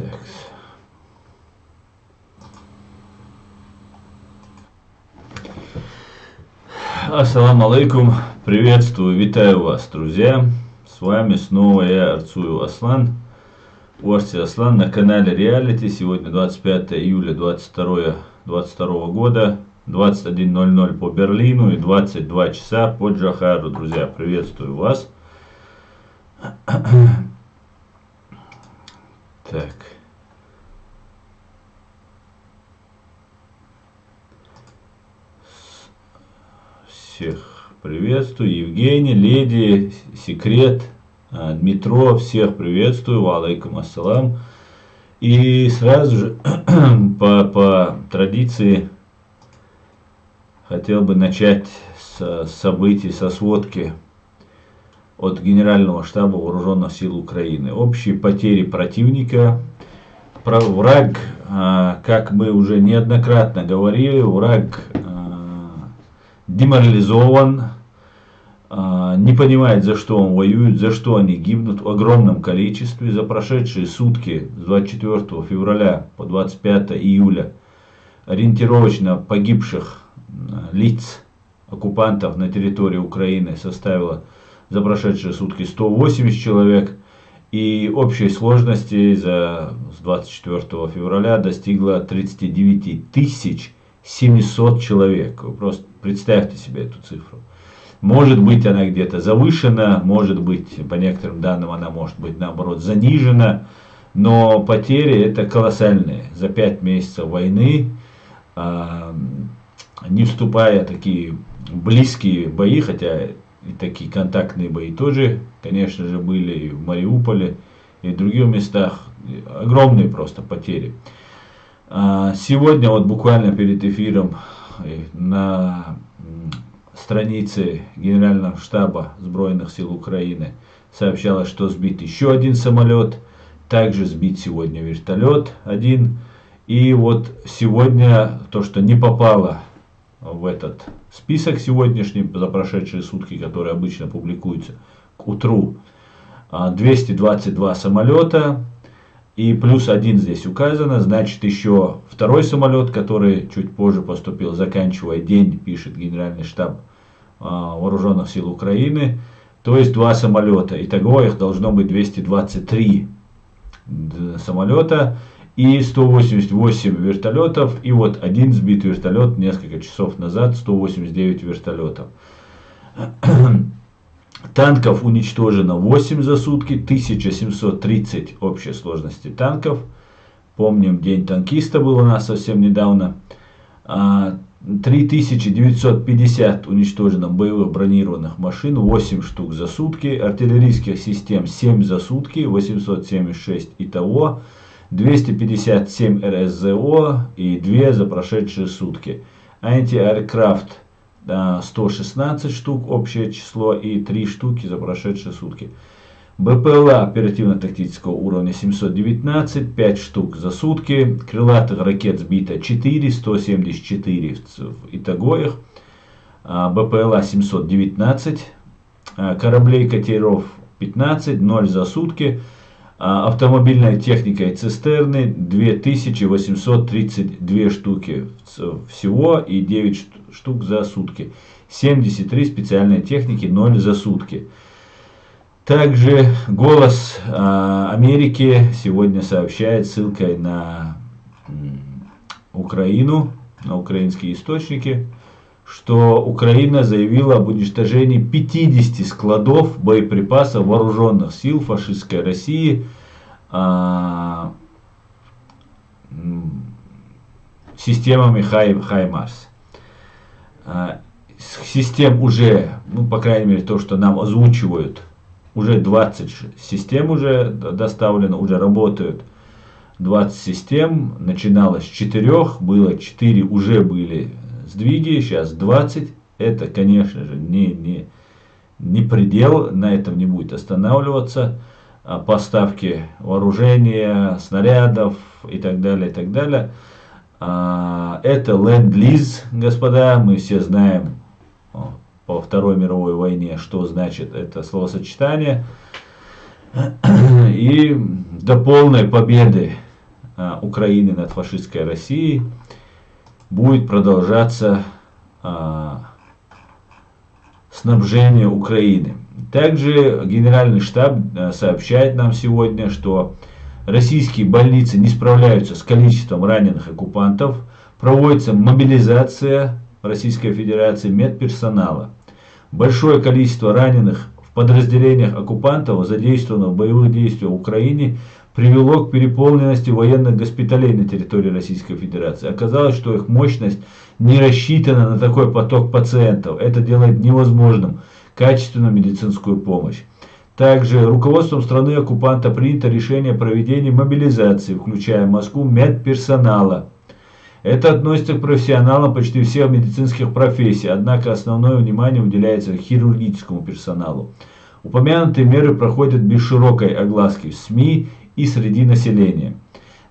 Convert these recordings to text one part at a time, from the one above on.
Так. Ассаламу алейкум, приветствую, витаю вас, друзья. С вами снова я, Арцуев Аслан, Орси Аслан на канале Реалити. Сегодня 25 июля 2022 года, 21:00 по Берлину и 22 часа по Джохаду. Друзья, приветствую вас. Так. Всех приветствую. Евгений, Леди, Секрет, Дмитро, всех приветствую. Алейкум ассалам. И сразу же по традиции хотел бы начать с событий, со сводки от Генерального штаба Вооруженных сил Украины. Общие потери противника. Враг, как мы уже неоднократно говорили, враг деморализован, не понимает, за что он воюет, за что они гибнут в огромном количестве. За прошедшие сутки с 24 февраля по 25 июля ориентировочно погибших лиц оккупантов на территории Украины составило за прошедшие сутки 180 человек. И общей сложности с 24 февраля достигла 39 700 человек. Вы просто представьте себе эту цифру. Может быть, она где-то завышена, может быть, по некоторым данным, она может быть, наоборот, занижена. Но потери это колоссальные. За 5 месяцев войны, не вступая в такие близкие бои, хотя и такие контактные бои тоже, конечно же, были и в Мариуполе, и в других местах. Огромные просто потери. Сегодня вот буквально перед эфиром на странице Генерального штаба Збройных сил Украины сообщалось, что сбит еще один самолет, также сбит сегодня вертолет один. И вот сегодня то, что не попало в этот список сегодняшний за прошедшие сутки, который обычно публикуется к утру, 222 самолета. И плюс один здесь указано, значит еще второй самолет, который чуть позже поступил, заканчивая день, пишет Генеральный штаб Вооруженных сил Украины. То есть 2 самолета. Итого их должно быть 223 самолета и 188 вертолетов. И вот один сбит вертолет несколько часов назад, 189 вертолетов. Танков уничтожено 8 за сутки, 1730 общей сложности танков. Помним, день танкиста был у нас совсем недавно. 3950 уничтожено боевых бронированных машин, 8 штук за сутки. Артиллерийских систем 7 за сутки, 876 итого. 257 РСЗО и 2 за прошедшие сутки. Антиаэркрафт 116 штук общее число и 3 штуки за прошедшие сутки. БПЛА оперативно-тактического уровня 719, 5 штук за сутки. Крылатых ракет сбито 4, 174 итого их. БПЛА 719, кораблей катеров 15, 0 за сутки. Автомобильная техника и цистерны 2832 штуки всего и 9 штук за сутки. 73 специальной техники, 0 за сутки. Также «Голос Америки» сегодня сообщает ссылкой на Украину, на украинские источники, что Украина заявила об уничтожении 50 складов боеприпасов вооруженных сил фашистской России системами «Хаймарс». Систем уже, ну, по крайней мере, то, что нам озвучивают, уже 20 систем уже доставлено, уже работают 20 систем. Начиналось с 4, было 4, уже были сдвиги, сейчас 20. Это, конечно же, не предел, на этом не будет останавливаться. Поставки вооружения, снарядов и так далее, и так далее. Это ленд-лиз, господа, мы все знаем по Второй мировой войне, что значит это словосочетание. И до полной победы Украины над фашистской Россией будет продолжаться снабжение Украины. Также Генеральный штаб сообщает нам сегодня, что российские больницы не справляются с количеством раненых оккупантов, проводится мобилизация в Российской Федерации медперсонала. Большое количество раненых в подразделениях оккупантов, задействованных в боевых действиях в Украине, привело к переполненности военных госпиталей на территории Российской Федерации. Оказалось, что их мощность не рассчитана на такой поток пациентов. Это делает невозможным качественную медицинскую помощь. Также руководством страны оккупанта принято решение о проведении мобилизации, включая в Москву, медперсонала. Это относится к профессионалам почти всех медицинских профессий, однако основное внимание уделяется хирургическому персоналу. Упомянутые меры проходят без широкой огласки в СМИ и среди населения.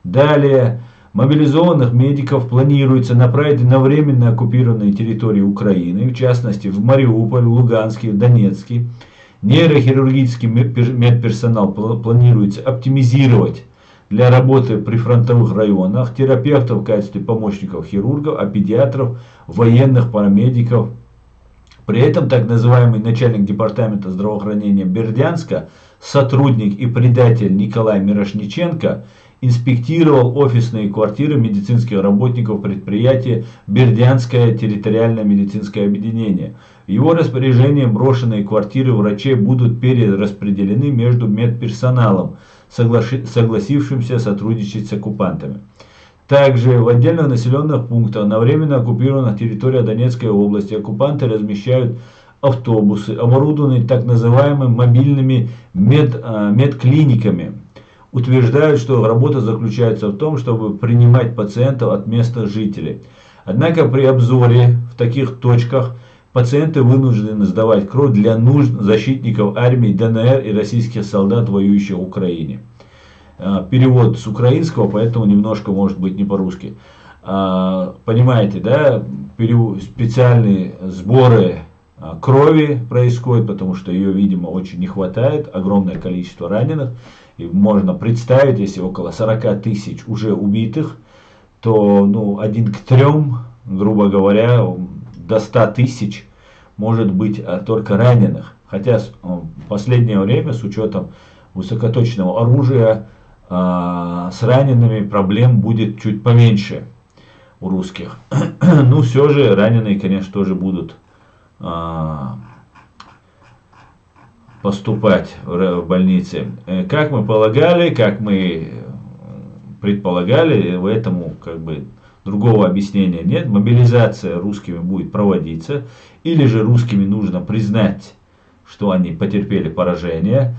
Далее, мобилизованных медиков планируется направить на временно оккупированные территории Украины, в частности в Мариуполь, Луганский, Донецкий. Нейрохирургический медперсонал планируется оптимизировать для работы в прифронтовых районах, терапевтов в качестве помощников хирургов, а педиатров, военных, парамедиков. При этом так называемый начальник департамента здравоохранения Бердянска, сотрудник и предатель Николай Мирошниченко, инспектировал офисные квартиры медицинских работников предприятия Бердянское территориальное медицинское объединение. В его распоряжении брошенные квартиры врачей будут перераспределены между медперсоналом, согласившимся сотрудничать с оккупантами. Также в отдельных населенных пунктах на временно оккупированных территориях Донецкой области оккупанты размещают автобусы, оборудованные так называемыми мобильными медклиниками. Утверждают, что работа заключается в том, чтобы принимать пациентов от местных жителей. Однако при обзоре в таких точках пациенты вынуждены сдавать кровь для нужд защитников армии ДНР и российских солдат, воюющих в Украине. Перевод с украинского, поэтому немножко может быть не по-русски. Понимаете, да? Специальные сборы крови происходят, потому что ее, видимо, очень не хватает. Огромное количество раненых. И можно представить, если около 40 тысяч уже убитых, то 1 к 3, грубо говоря, до 100 тысяч может быть только раненых. Хотя в последнее время, с учетом высокоточного оружия, с ранеными проблем будет чуть поменьше у русских. Ну, все же раненые, конечно, тоже будут поступать в больницы. Как мы полагали, как мы предполагали, в этому другого объяснения нет. Мобилизация русскими будет проводиться, или же русскими нужно признать, что они потерпели поражение,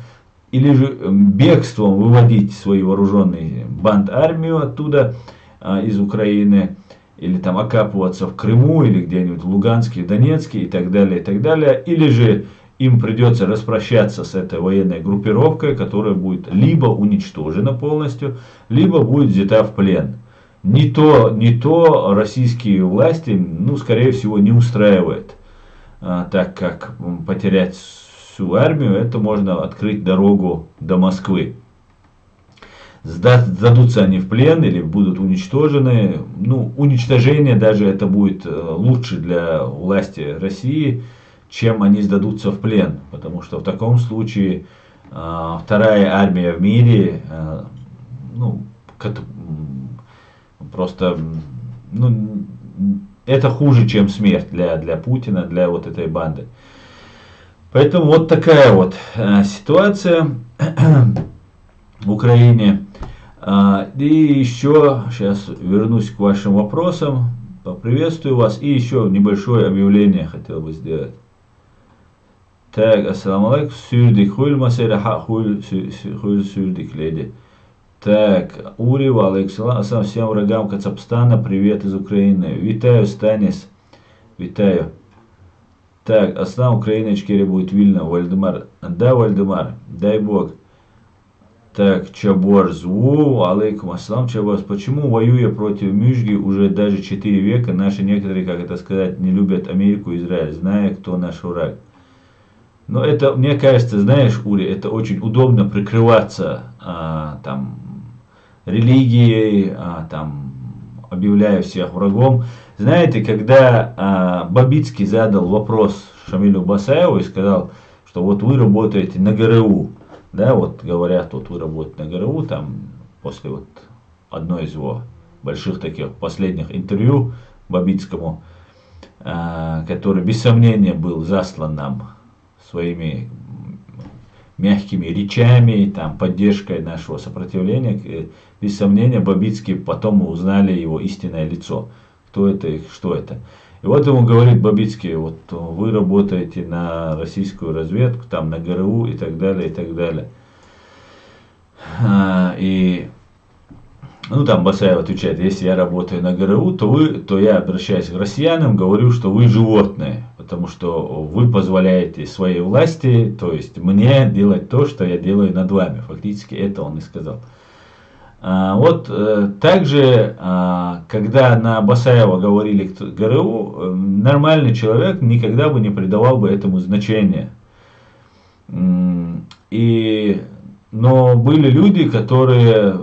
или же бегством выводить свою вооруженную банд-армию оттуда, из Украины, или там окапываться в Крыму, или где-нибудь в Луганске, Донецке и так далее, или же им придется распрощаться с этой военной группировкой, которая будет либо уничтожена полностью, либо будет взята в плен. Ни то российские власти, скорее всего, не устраивает, так как потерять всю армию, это можно открыть дорогу до Москвы. Сдадутся они в плен или будут уничтожены. Уничтожение даже это будет лучше для власти России, чем они сдадутся в плен. Потому что в таком случае вторая армия в мире, просто, это хуже, чем смерть для Путина, для вот этой банды. Поэтому вот такая вот ситуация в Украине. И еще, сейчас вернусь к вашим вопросам, поприветствую вас. И еще небольшое объявление хотел бы сделать. Так, ассаламу алейкум, сюрдик, хуйль масейра, хуйль сюрдик, леди. Так, Ури, алейкум, всем врагам Кацапстана, привет из Украины. Витаю, Станис, витаю. Так, Аслам, Украина, Ичкерия будет Вильна, Вальдемар. Да, Вальдемар, дай Бог. Так, Чаборз, алейкум аслам, Чаборз. Почему, воюя против Мюжги уже даже 4 века, наши некоторые, как это сказать, не любят Америку и Израиль, зная, кто наш враг? Но это, мне кажется, знаешь, Ури, это очень удобно прикрываться религией, там, объявляя всех врагом. Знаете, когда Бабицкий задал вопрос Шамилю Басаеву и сказал, что вот вы работаете на ГРУ, да, вот говорят, вот вы работаете на ГРУ, там, после вот одной из его больших таких последних интервью Бабицкому, который без сомнения был заслан нам своими мягкими речами, там, поддержкой нашего сопротивления, без сомнения Бабицкий потом мы узнали его истинное лицо, кто это и что это. И вот ему говорит Бабицкий, вот вы работаете на российскую разведку, там на ГРУ и так далее, и так далее. И ну там Басаев отвечает, если я работаю на ГРУ, то я обращаюсь к россиянам, говорю, что вы животные, потому что вы позволяете своей власти, то есть мне делать то, что я делаю над вами. Фактически это он и сказал. Вот также, когда на Басаева говорили ГРУ, нормальный человек никогда бы не придавал бы этому значения. Но были люди, которые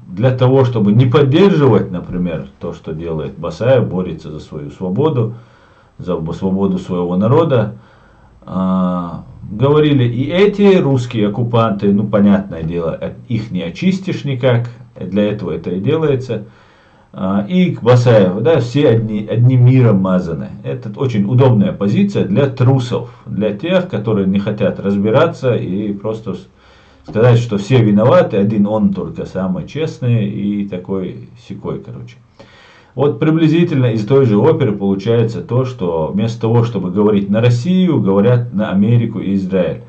для того, чтобы не поддерживать, например, то, что делает Басаев, борется за свою свободу, за свободу своего народа, говорили, и эти русские оккупанты, ну, понятное дело, их не очистишь никак, для этого это и делается, и к Басаеву, да, все одним миром мазаны. Это очень удобная позиция для трусов, для тех, которые не хотят разбираться и просто сказать, что все виноваты, один он только самый честный и такой сякой, короче. Вот приблизительно из той же оперы получается то, что вместо того, чтобы говорить на Россию, говорят на Америку и Израиль.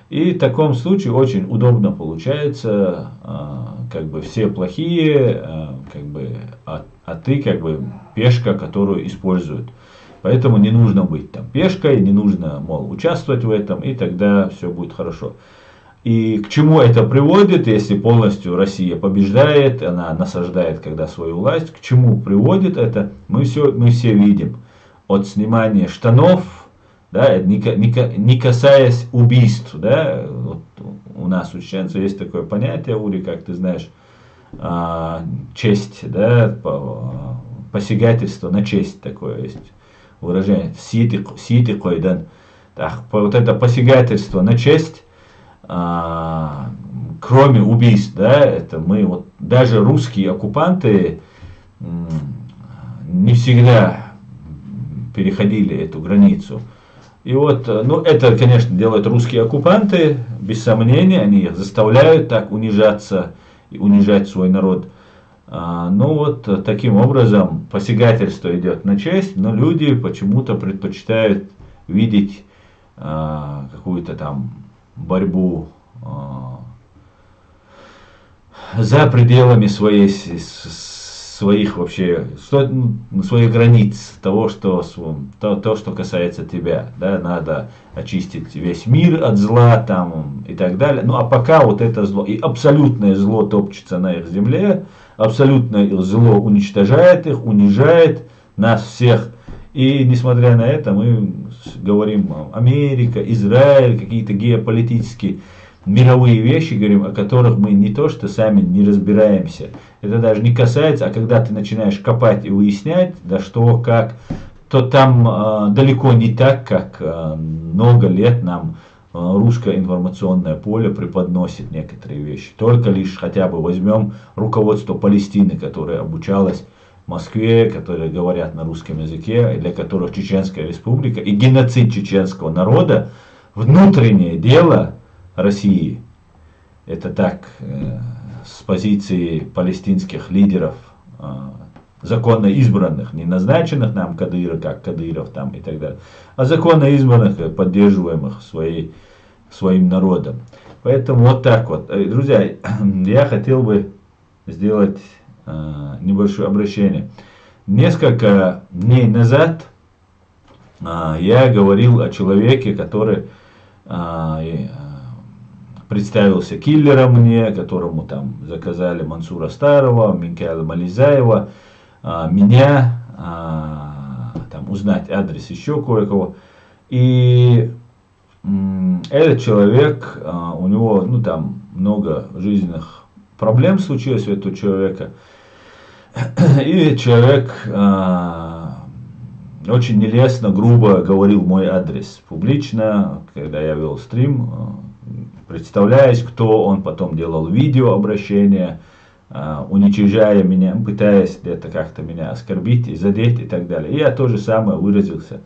И в таком случае очень удобно получается, как бы все плохие, как бы, а ты как бы пешка, которую используют. Поэтому не нужно быть там пешкой, не нужно, мол, участвовать в этом, и тогда все будет хорошо. И к чему это приводит, если полностью Россия побеждает, она насаждает когда свою власть, к чему приводит это, мы все видим. От снимания штанов, да, не касаясь убийств, да, вот у нас у чеченцев есть такое понятие, Ури, как ты знаешь, честь, да, посягательство на честь такое есть выражение, сити койдан. Вот это посягательство на честь, кроме убийств, да, это мы вот даже русские оккупанты не всегда переходили эту границу. И вот, ну, это, конечно, делают русские оккупанты, без сомнения, они их заставляют так унижаться и унижать свой народ. Ну вот таким образом посягательство идет на честь, но люди почему-то предпочитают видеть какую-то там борьбу за пределами своих вообще, своих границ, того, что касается тебя, да, надо очистить весь мир от зла там и так далее. Ну а пока вот это зло, и абсолютное зло топчется на их земле, абсолютное зло уничтожает их, унижает нас всех. И несмотря на это, мы говорим Америка, Израиль, какие-то геополитические мировые вещи, говорим, о которых мы не то что сами не разбираемся. Это даже не касается, а когда ты начинаешь копать и выяснять, да что, как, то там далеко не так, как много лет нам русское информационное поле преподносит некоторые вещи. Только лишь хотя бы возьмем руководство Палестины, которое обучалось в Москве, которые говорят на русском языке, для которых Чеченская республика и геноцид чеченского народа внутреннее дело России. Это так, с позиции палестинских лидеров, законно избранных, не назначенных нам как Кадыров там и так далее, а законно избранных, поддерживаемых своим народом. Поэтому вот так вот. Друзья, я хотел бы сделать небольшое обращение. Несколько дней назад я говорил о человеке, который представился киллером мне, которому там заказали Мансура Старова, Минкайла Мализаева, меня, там узнать адрес еще кое-кого. И этот человек, у него, ну там много жизненных проблем случилось у этого человека. И человек очень нелестно, грубо говорил мой адрес публично, когда я вел стрим, представляясь, кто он, потом делал видео обращение, уничижая меня, пытаясь где-то как-то меня оскорбить и задеть и так далее. И я тоже самое выразился,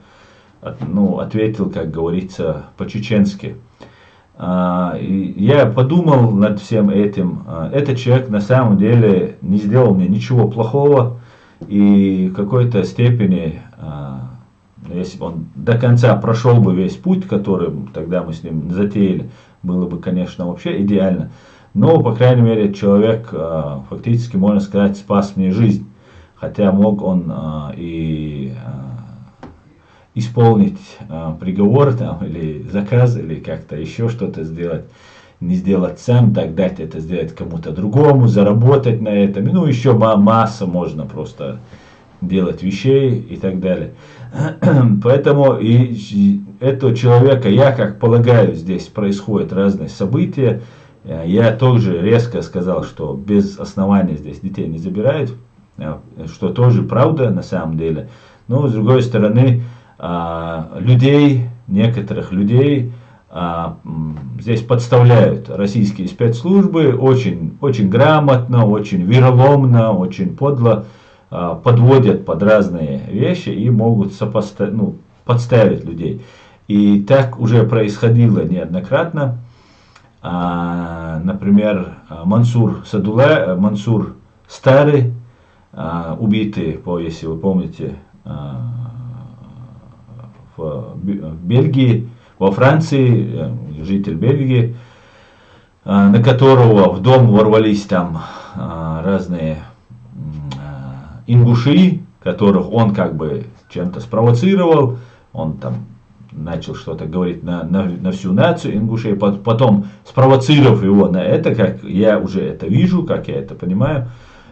ответил, как говорится, по-чеченски. И я подумал над всем этим. Этот человек на самом деле не сделал мне ничего плохого. И в какой-то степени, если бы он до конца прошел бы весь путь, который тогда мы с ним затеяли, было бы, конечно, вообще идеально. Но, по крайней мере, человек фактически, можно сказать, спас мне жизнь. Хотя мог он и исполнить приговор там, или заказ, или как-то еще что-то сделать, не сделать сам, так дать это сделать кому-то другому, заработать на этом, ну еще масса можно просто делать вещей и так далее. Поэтому и этого человека, я как полагаю, здесь происходят разные события. Я тоже резко сказал, что без основания здесь детей не забирают, что тоже правда на самом деле. Но с другой стороны, некоторых людей здесь подставляют российские спецслужбы очень, очень грамотно, очень вероломно, очень подло подводят под разные вещи и могут подставить людей. И так уже происходило неоднократно. Например, Мансур Старый, убитый, если вы помните, в Бельгии, во Франции, житель Бельгии, на которого в дом ворвались там разные ингуши, которых он как бы чем-то спровоцировал, он там начал что-то говорить на всю нацию ингушей, потом спровоцировав его на это, как я уже это вижу, как я это понимаю,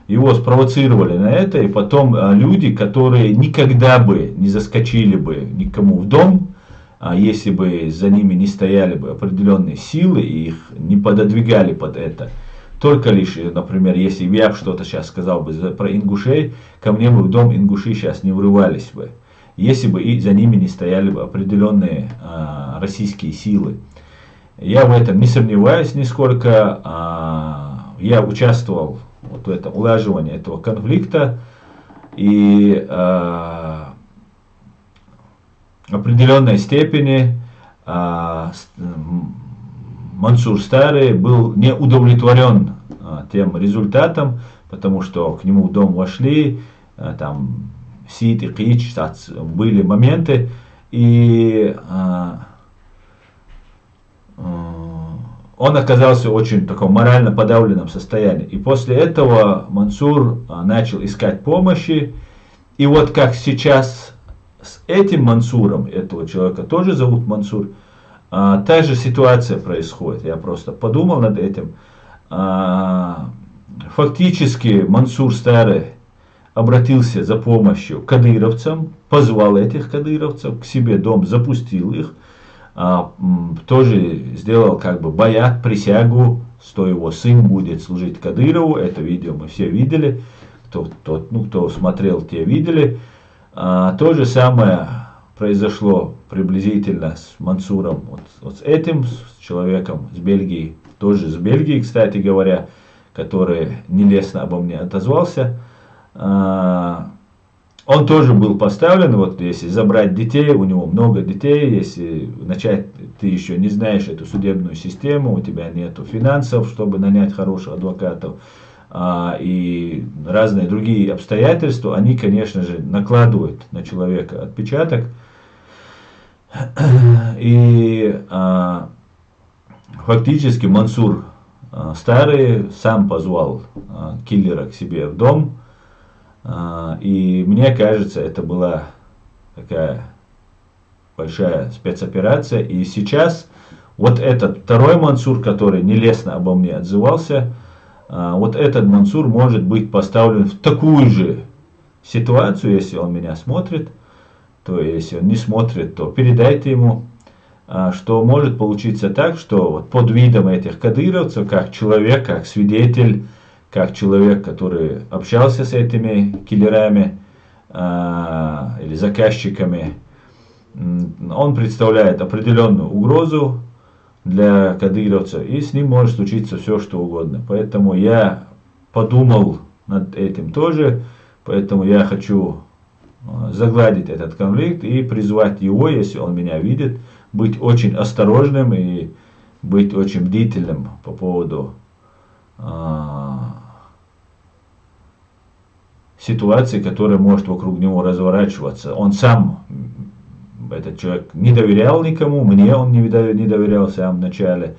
его спровоцировали на это, и потом люди, которые никогда бы не заскочили бы никому в дом, если бы за ними не стояли бы определенные силы и их не пододвигали под это. Только лишь, например, если я что-то сейчас сказал бы про ингушей, ко мне бы в дом ингуши сейчас не врывались бы, если бы и за ними не стояли бы определенные российские силы. Я в этом не сомневаюсь нисколько. Я участвовал в этом улаживании этого конфликта, и в определенной степени Мансур Старый был не удовлетворен тем результатом, потому что к нему в дом вошли, там сит и кич, были моменты, и он оказался в очень таком морально подавленном состоянии. И после этого Мансур начал искать помощи. И вот как сейчас с этим Мансуром, этого человека тоже зовут Мансур, та же ситуация происходит. Я просто подумал над этим. Фактически Мансур Старый обратился за помощью к кадыровцам, позвал этих кадыровцев к себе в дом, запустил их. Тоже сделал как бы баят, присягу, что его сын будет служить Кадырову. Это видео мы все видели, кто смотрел, те видели. То же самое произошло приблизительно с Мансуром, вот с этим, с человеком с Бельгии, тоже с Бельгии, кстати говоря, который нелестно обо мне отозвался. Он тоже был поставлен, вот если забрать детей, у него много детей, если начать, ты еще не знаешь эту судебную систему, у тебя нет финансов, чтобы нанять хороших адвокатов, и разные другие обстоятельства, они, конечно же, накладывают на человека отпечаток. И фактически Мансур Старый сам позвал киллера к себе в дом. И мне кажется, это была такая большая спецоперация. И сейчас вот этот второй Мансур, который нелестно обо мне отзывался, вот этот Мансур может быть поставлен в такую же ситуацию, если он меня смотрит. То если он не смотрит, то передайте ему. что может получиться так, что вот под видом этих кадыровцев, как человек, как свидетель, как человек, который общался с этими киллерами или заказчиками, он представляет определенную угрозу для кадыровцев, и с ним может случиться все, что угодно. Поэтому я подумал над этим тоже, поэтому я хочу загладить этот конфликт и призвать его, если он меня видит, быть очень осторожным и быть очень бдительным по поводу ситуации, которая может вокруг него разворачиваться. Он сам, этот человек, не доверял никому, мне он не доверял в самом начале,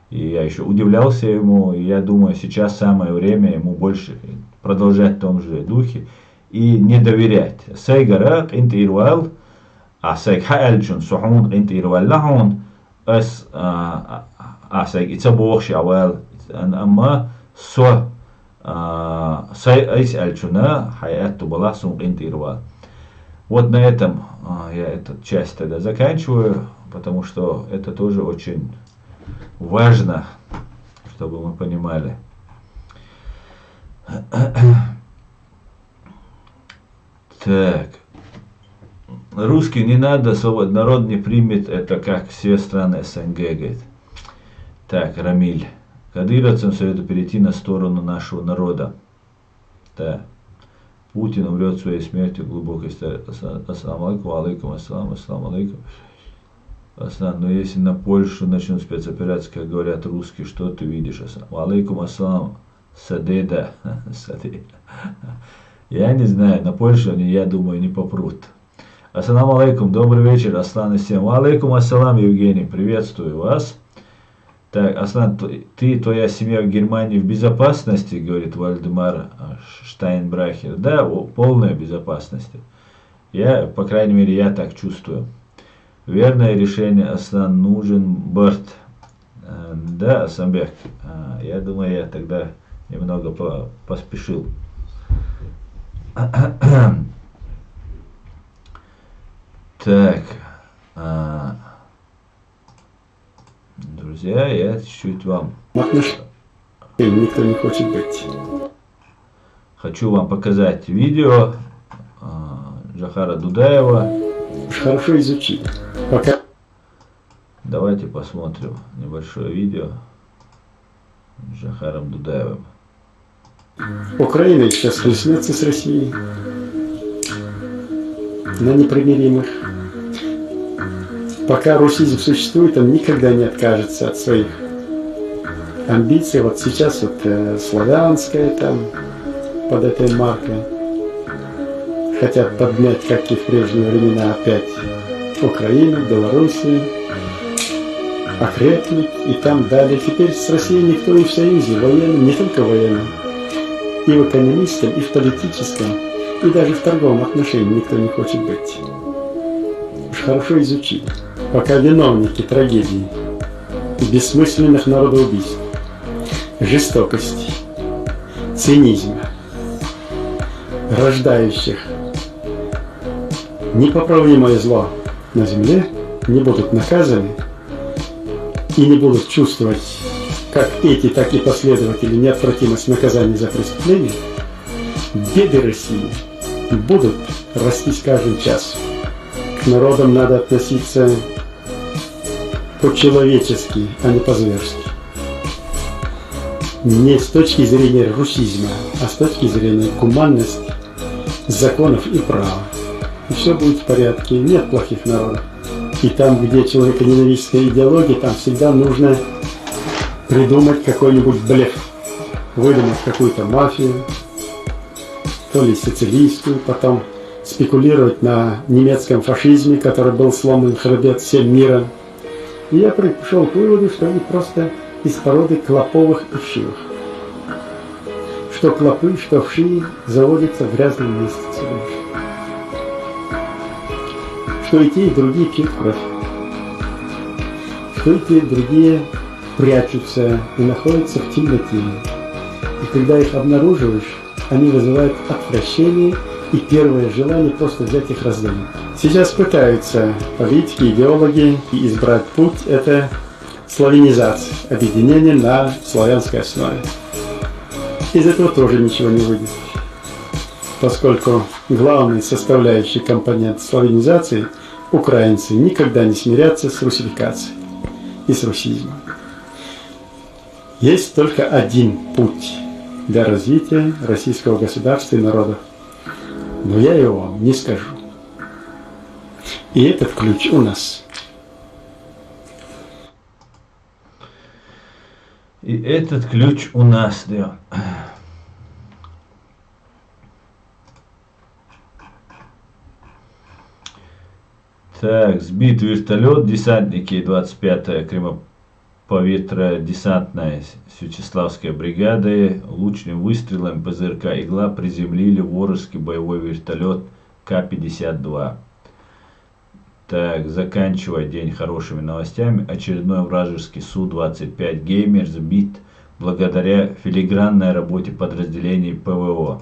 и я еще удивлялся ему, и я думаю, сейчас самое время ему больше продолжать в том же духе и не доверять. Сайгарак интирвал, а сайгхаэльчун сухун интирваллахун, ас сайг ицабохшавал, ама со сайс альчуна хаяту баласун интирвал. Вот на этом я эту часть тогда заканчиваю, потому что это тоже очень важно, чтобы мы понимали. Так. Русский не надо, народ не примет, это как все страны СНГ, говорит. Так, Рамиль. Кадыровцам советую перейти на сторону нашего народа. Да. Путин умрет своей смертью глубокой старости. Ассаламу алейкум, алейкум ассалам, ассаламу алейкум. Но если на Польшу начнут спецоперации, как говорят русские, что ты видишь? Алейкум ассалам, садеда. Я не знаю, на Польшу они, я думаю, не попрут. Ассаламу алейкум, добрый вечер, Аслан и всем. Алейкум ассалам, Евгений, приветствую вас. Так, Аслан, ты и твоя семья в Германии в безопасности, говорит Вальдемар Штайнбрахер. Да, полная безопасность. Я, по крайней мере, я так чувствую. Верное решение, Аслан, нужен борт. Да, Асамбек, я думаю, я тогда немного поспешил. Так, друзья, я чуть-чуть вам никто не хочет быть. Хочу вам показать видео Джохара Дудаева. Хорошо изучи. Пока. Давайте посмотрим небольшое видео с Джохаром Дудаевым. Украина сейчас хлестнется с Россией на непримиримых. Пока русизм существует, он никогда не откажется от своих амбиций. Вот сейчас вот славянская там под этой маркой хотят поднять, как и в прежние времена, опять Украину, Белоруссию, окрепнуть и там далее. Теперь с Россией никто и в союзе, военном, не только военном, и в экономическом, и в политическом, и даже в торговом отношении никто не хочет быть. Уж хорошо изучить. Пока виновники трагедии, бессмысленных народоубийств, жестокости, цинизма, рождающих непоправимое зло на земле, не будут наказаны и не будут чувствовать как эти, так и последователи неотвратимость наказания за преступления, беды России будут расти с каждым часом. К народам надо относиться по-человечески, а не по-зверски. Не с точки зрения русизма, а с точки зрения гуманности, законов и права. И все будет в порядке, нет плохих народов. И там, где человеконенавистная идеология, там всегда нужно придумать какой-нибудь блеф, выдумать какую-то мафию, то ли сицилийскую, потом спекулировать на немецком фашизме, который был сломан хребет всем миром. И я пришел к выводу, что они просто из породы клоповых и вшивых. Что клопы, что вши заводятся в грязном месте всего лишь. Что и те, и другие пьют кровь. Что и те, и другие прячутся и находятся в темноте. И когда их обнаруживаешь, они вызывают отвращение, и первое желание просто взять их раздавить. Сейчас пытаются политики, идеологи избрать путь – это славянизация, объединение на славянской основе. Из этого тоже ничего не выйдет, поскольку главный составляющий компонент славянизации – украинцы никогда не смирятся с русификацией и с русизмом. Есть только один путь для развития российского государства и народа, но я его вам не скажу. И этот ключ у нас. И этот ключ у нас, да. Так, сбит вертолет, десантники 25-я Кремоповетро-десантная Сечеславской бригады лучным выстрелом ПЗРК «Игла» приземлили вражеский боевой вертолет К-52. Так, заканчивая день хорошими новостями, очередной вражеский Су-25 «Геймер» сбит благодаря филигранной работе подразделений ПВО.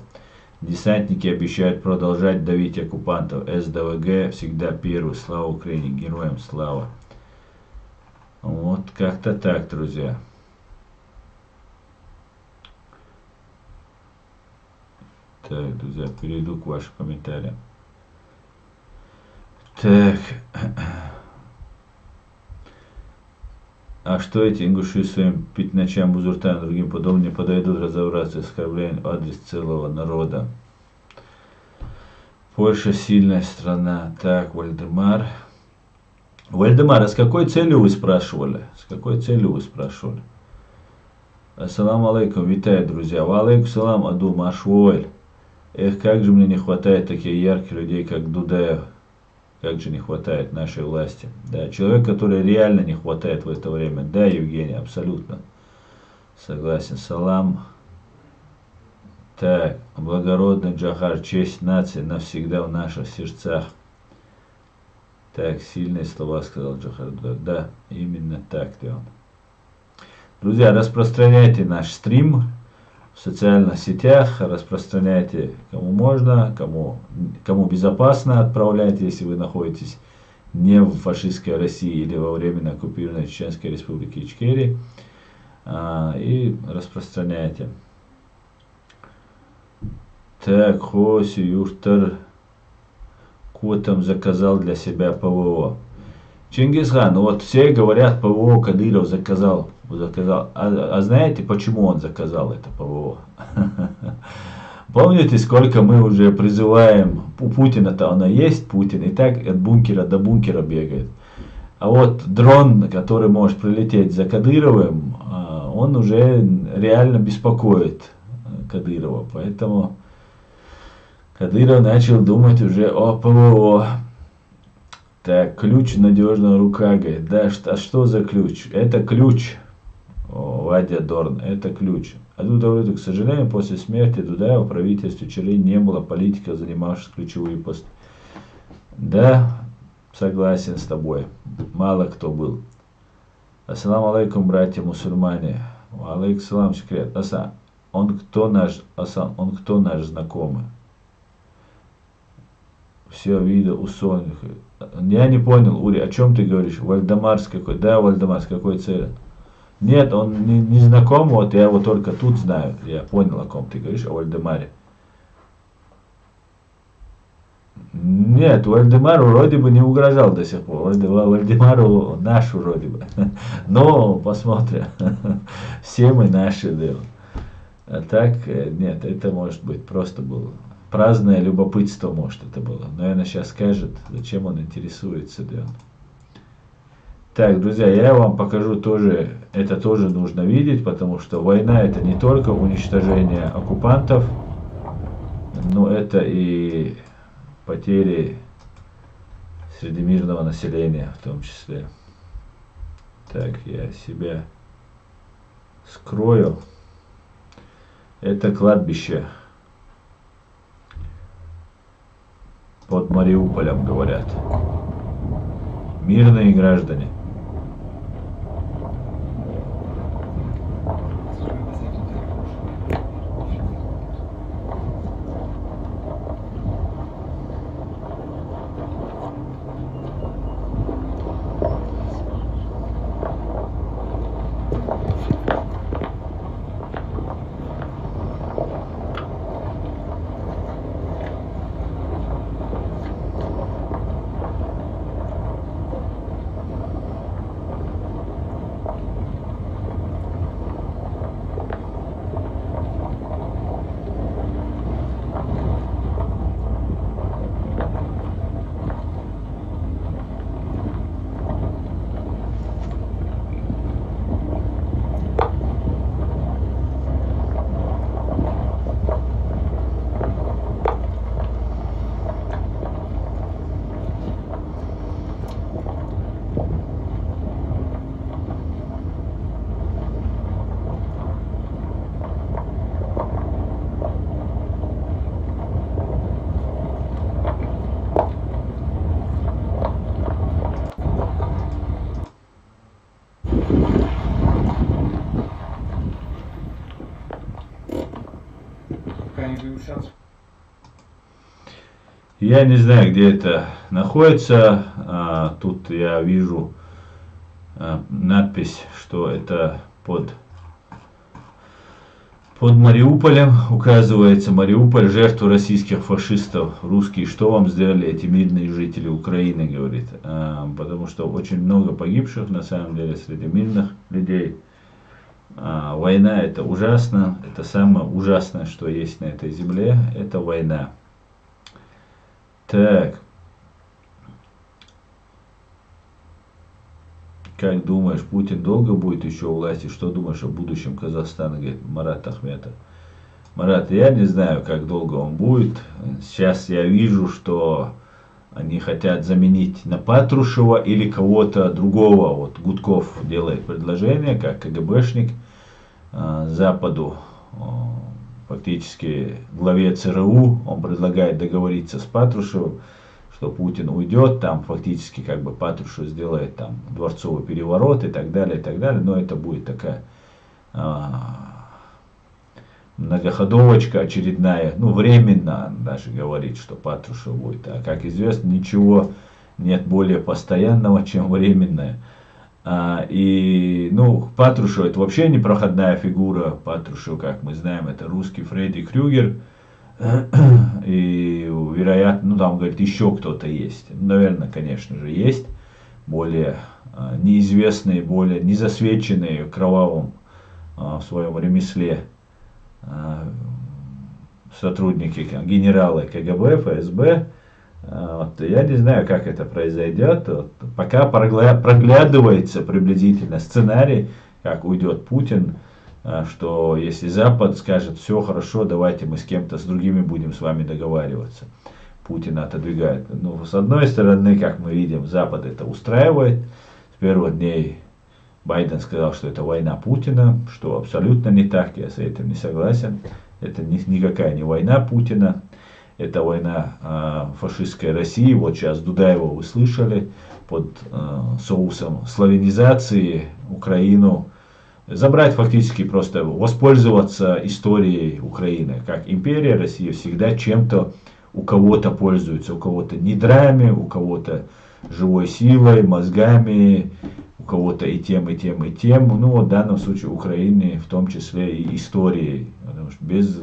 Десантники обещают продолжать давить оккупантов. СДВГ всегда первый. Слава Украине, героям слава. Вот как-то так, друзья. Так, друзья, перейду к вашим комментариям. Так. А что эти ингуши своим пятначам, бузуртам и другим подобным подойдут разобраться с оскорблением в адрес целого народа? Польша сильная страна. Так, Вальдемар. Вальдемар, а с какой целью вы спрашивали? С какой целью вы спрашивали? Ассаламу алейкум, витаю, друзья. Ва алейкум салам, аду машвойль. Эх, как же мне не хватает таких ярких людей, как Дудаев. Как же не хватает нашей власти. Да, человек, который реально не хватает в это время. Да, Евгений, абсолютно. Согласен. Салам. Так, благородный Джахар, честь нации навсегда в наших сердцах. Так, сильные слова сказал Джахар. Да, именно так. Да. Друзья, распространяйте наш стрим в социальных сетях, распространяйте кому можно, кому безопасно отправляйте, если вы находитесь не в фашистской России или во временно оккупированной Чеченской Республике Ичкерия, и распространяйте. Так, Хоси Юртер Котом заказал для себя ПВО. Чингисхан, ну вот все говорят, ПВО Кадыров заказал. А знаете, почему он заказал это ПВО? Помните, сколько мы уже призываем, у Путина-то оно есть, Путин и так от бункера до бункера бегает. А вот дрон, который может прилететь за Кадыровым, он уже реально беспокоит Кадырова. Поэтому Кадыров начал думать уже о ПВО. Так, ключ надежного рука, говорит. Да, а что за ключ? Это ключ. Вадя Дорн, это ключ. А тут говорит, к сожалению, после смерти Дудаева в правительстве ЧРИ не было политиков, занимавших ключевые посты. Да, согласен с тобой. Мало кто был. Ассаламу алейкум, братья мусульмане. Алейкум салам, секрет. Асан, он кто наш знакомый? Все виды усольных. Я не понял, Ури, о чем ты говоришь? Вальдемар с какой? Да, Вальдемар, с какой целью? Нет, он не знаком, вот я его только тут знаю. Я понял, о ком ты говоришь, о Вальдемаре. Нет, Вальдемару вроде бы не угрожал до сих пор. Вальдемару наш вроде бы. Но посмотрим. Все мы наши, да. А так, нет, это может быть просто было праздное любопытство, может это было. Наверное, сейчас скажет, зачем он интересуется, да. Так, друзья, я вам покажу тоже, это тоже нужно видеть, потому что война это не только уничтожение оккупантов, но это и потери среди мирного населения в том числе. Так, я себя скрою. Это кладбище под Мариуполем, говорят. Мирные граждане. вмешаться. Я не знаю, где это находится. Тут я вижу надпись, что это под Мариуполем. Указывается Мариуполь, жертву российских фашистов. Русские, что вам сделали эти мирные жители Украины, говорит. Потому что очень много погибших, на самом деле, среди мирных людей. Война — это ужасно. Это самое ужасное, что есть на этой земле. Это война. Так. Как думаешь, Путин долго будет еще у власти? Что думаешь о будущем Казахстана, говорит Марат Ахметов. Марат, я не знаю, как долго он будет. Сейчас я вижу, что они хотят заменить на Патрушева или кого-то другого. Вот Гудков делает предложение, как КГБшник Западу, фактически главе ЦРУ. Он предлагает договориться с Патрушевым, что Путин уйдет, там фактически как бы Патрушев сделает там дворцовый переворот и так далее, но это будет такая многоходовочка очередная, ну временно даже говорит, что Патрушев будет, а как известно, ничего нет более постоянного, чем временное. И, ну, Патрушев это вообще непроходная фигура. Патрушев, как мы знаем, это русский Фредди Крюгер. И, вероятно, ну там, говорит, еще кто-то есть. Наверное, конечно же, есть. Более неизвестные, более незасвеченные кровавым в своем ремесле сотрудники, генералы КГБ, ФСБ. Вот, я не знаю, как это произойдет. Вот, пока проглядывается приблизительно сценарий, как уйдет Путин, что если Запад скажет, все хорошо, давайте мы с кем-то, с другими будем с вами договариваться. Путина отодвигает. Ну, с одной стороны, как мы видим, Запад это устраивает. С первых дней Байден сказал, что это война Путина, что абсолютно не так, я с этим не согласен. Это никакая не война Путина. Это война фашистской России. Вот сейчас Дудаева вы слышали, под соусом славянизации Украину. Забрать фактически, просто воспользоваться историей Украины. Как империя России всегда чем-то у кого-то пользуется. У кого-то недрами, у кого-то живой силой, мозгами, у кого-то и тем, и тем, и тем. Ну вот в данном случае Украины в том числе и историей. Потому что без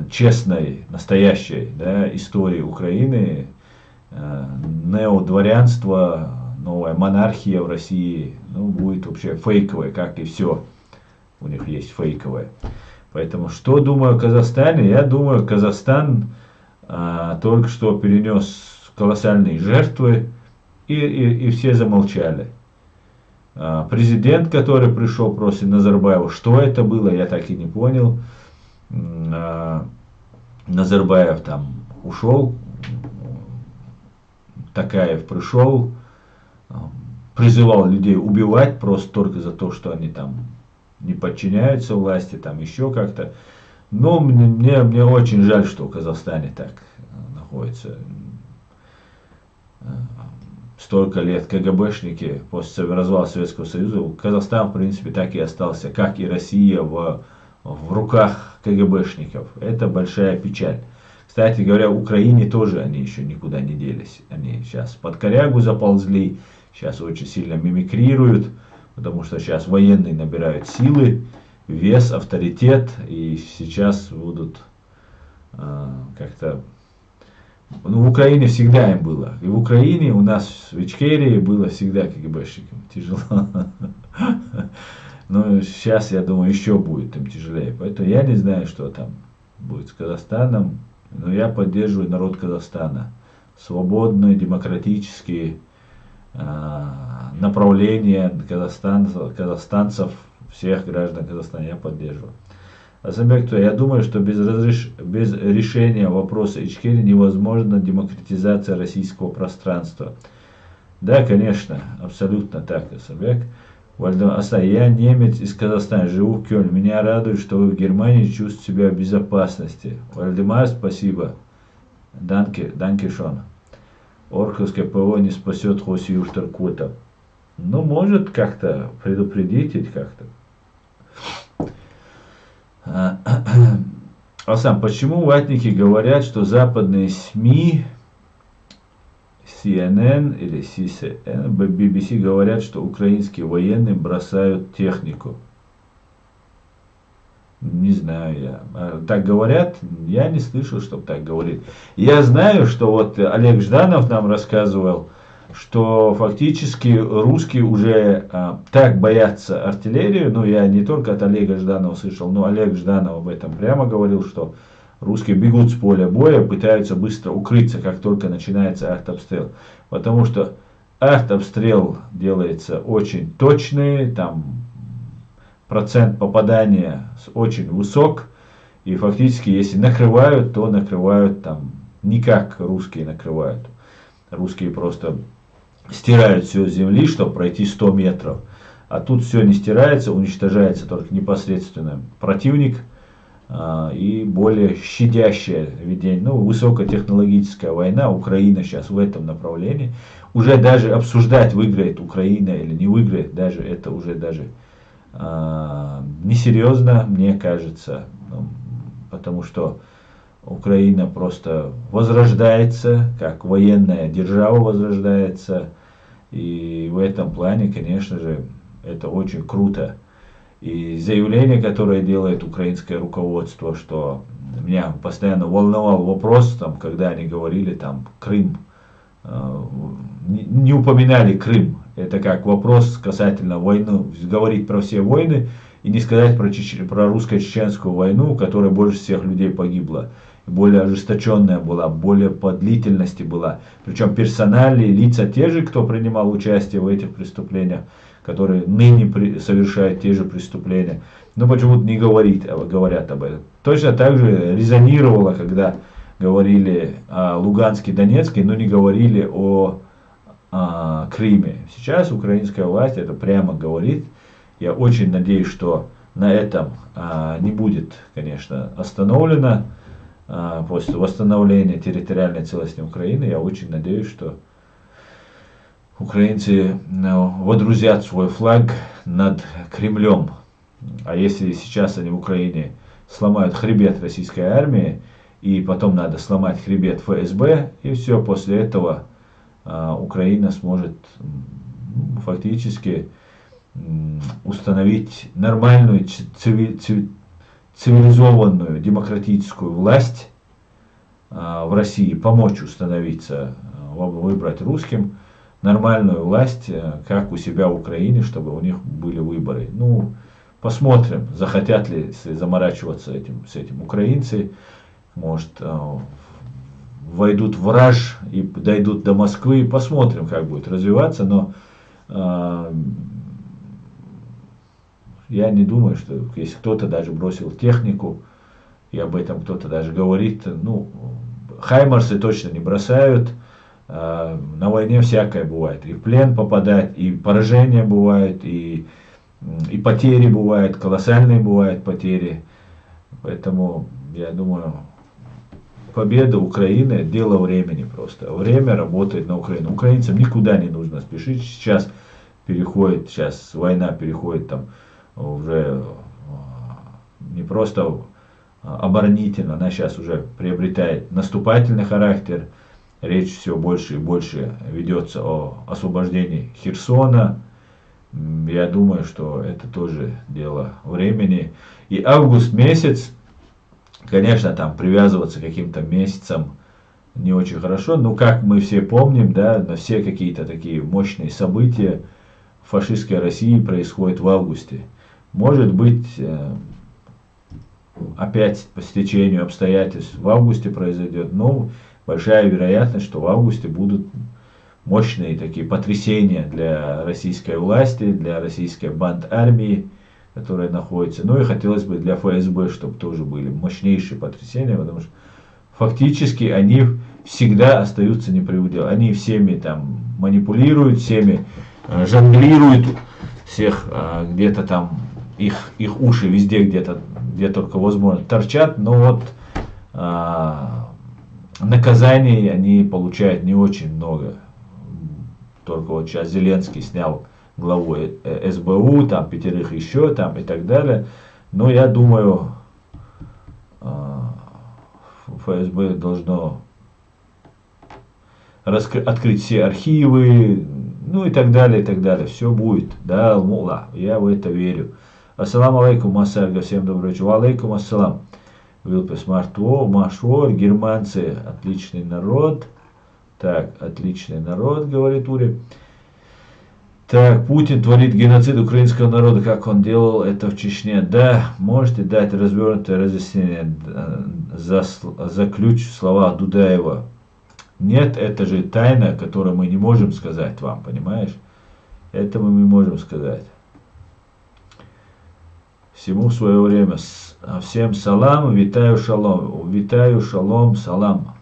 честной, настоящей, да, истории Украины, неодворянство, новая монархия в России, ну, будет вообще фейковая, как и все. У них есть фейковое. Поэтому, что думаю о Казахстане? Я думаю, Казахстан только что перенес колоссальные жертвы, и все замолчали. Президент, который пришел после Назарбаева, что это было, я так и не понял. Назарбаев там ушел, Такаев пришел, призывал людей убивать просто только за то, что они там не подчиняются власти, там еще как-то. Но мне очень жаль, что в Казахстане так находится. Столько лет КГБшники после развала Советского Союза. Казахстан, в принципе, так и остался, как и Россия, в руках КГБшников. Это большая печаль. Кстати говоря, в Украине тоже они еще никуда не делись. Они сейчас под корягу заползли, сейчас очень сильно мимикрируют, потому что сейчас военные набирают силы, вес, авторитет, и сейчас будут как-то... Ну, в Украине всегда им было. И в Украине у нас в Ичкерии было всегда КГБшникам тяжело. Но сейчас, я думаю, еще будет им тяжелее. Поэтому я не знаю, что там будет с Казахстаном. Но я поддерживаю народ Казахстана. Свободные, демократические направления казахстанцев, всех граждан Казахстана я поддерживаю. Азамбек, я думаю, что без решения вопроса Ичкерии невозможна демократизация российского пространства. Да, конечно, абсолютно так, Азамбек. Я немец из Казахстана, живу в Кёльне. Меня радует, что вы в Германии чувствуете себя в безопасности. Вальдемар, спасибо. Данке шон. Орховское ПВО не спасет Хоси Юштаркота. Ну, может как-то предупредить как-то. Алсам, почему ватники говорят, что западные СМИ, CNN или CCN, BBC говорят, что украинские военные бросают технику? Не знаю я. Так говорят? Я не слышал, чтобы так говорили. Я знаю, что вот Олег Жданов нам рассказывал, что фактически русские уже так боятся артиллерию. Ну, я не только от Олега Жданова слышал, но Олег Жданов об этом прямо говорил, что русские бегут с поля боя, пытаются быстро укрыться, как только начинается артобстрел. Потому что артобстрел делается очень точный, там процент попадания очень высок, и фактически если накрывают, то накрывают там не как русские накрывают. Русские просто стирают все с земли, чтобы пройти 100 метров. А тут все не стирается, уничтожается только непосредственно противник и более щадящее ведение. Ну, высокотехнологическая война, Украина сейчас в этом направлении. Уже даже обсуждать, выиграет Украина или не выиграет, даже это уже даже несерьезно, мне кажется, потому что Украина просто возрождается, как военная держава возрождается, и в этом плане, конечно же, это очень круто. И заявление, которое делает украинское руководство, что меня постоянно волновал вопрос, там, когда они говорили, там, Крым, не упоминали Крым. Это как вопрос касательно войны, говорить про все войны и не сказать про русско-чеченскую войну, которая больше всех людей погибла. Более ожесточенная была, более по длительности была. Причем персональные лица те же, кто принимал участие в этих преступлениях, которые ныне совершают те же преступления. Но почему-то не говорят об этом. Точно так же резонировало, когда говорили о Луганске, Донецке, но не говорили о Крыме. Сейчас украинская власть это прямо говорит. Я очень надеюсь, что на этом не будет, конечно, остановлено. После восстановления территориальной целостности Украины, я очень надеюсь, что украинцы водрузят свой флаг над Кремлем. А если сейчас они в Украине сломают хребет российской армии, и потом надо сломать хребет ФСБ, и все, после этого Украина сможет фактически установить нормальную, цивилизованную, демократическую власть в России, помочь установиться, выбрать русским нормальную власть, как у себя в Украине, чтобы у них были выборы. Ну, посмотрим, захотят ли заморачиваться с этим украинцы, может, войдут в раж и дойдут до Москвы, посмотрим, как будет развиваться, но я не думаю, что если кто-то даже бросил технику, и об этом кто-то даже говорит, ну, хаймарсы точно не бросают, на войне всякое бывает, и в плен попадать, и поражения бывают, и потери бывают, колоссальные бывают потери, поэтому я думаю, победа Украины – дело времени просто. Время работает на Украину. Украинцам никуда не нужно спешить. Сейчас война переходит там уже не просто оборонительно, она сейчас уже приобретает наступательный характер. Речь все больше и больше ведется о освобождении Херсона. Я думаю, что это тоже дело времени. И август месяц, конечно, там привязываться к каким-то месяцам не очень хорошо, но как мы все помним, да, на все какие-то такие мощные события в фашистской России происходят в августе. Может быть, опять по стечению обстоятельств в августе произойдет, но большая вероятность, что в августе будут мощные такие потрясения для российской власти, для российской банд-армии, которая находится. Ну и хотелось бы для ФСБ, чтобы тоже были мощнейшие потрясения, потому что фактически они всегда остаются не при деле. Они всеми там манипулируют, всеми жонглируют, всех где-то там их уши везде где-то, где только возможно, торчат, но вот наказаний они получают не очень много. Только вот сейчас Зеленский снял главу СБУ, там 5 еще, там и так далее. Но я думаю, ФСБ должно открыть все архивы, ну и так далее, и так далее. Все будет. Да, мула, я в это верю. Ассаламу алейкум, Масарга, всем добрый вечер. Алейкум ассалам. Вилпес Мартво, Машор, германцы, отличный народ. Так, отличный народ, говорит Ури. Так, Путин творит геноцид украинского народа, как он делал это в Чечне. Да, можете дать развернутое разъяснение за ключ в словах Дудаева. Нет, это же тайна, которую мы не можем сказать вам, понимаешь? Это мы не можем сказать. Всему в свое время. Всем салам, витаю шалом, салам.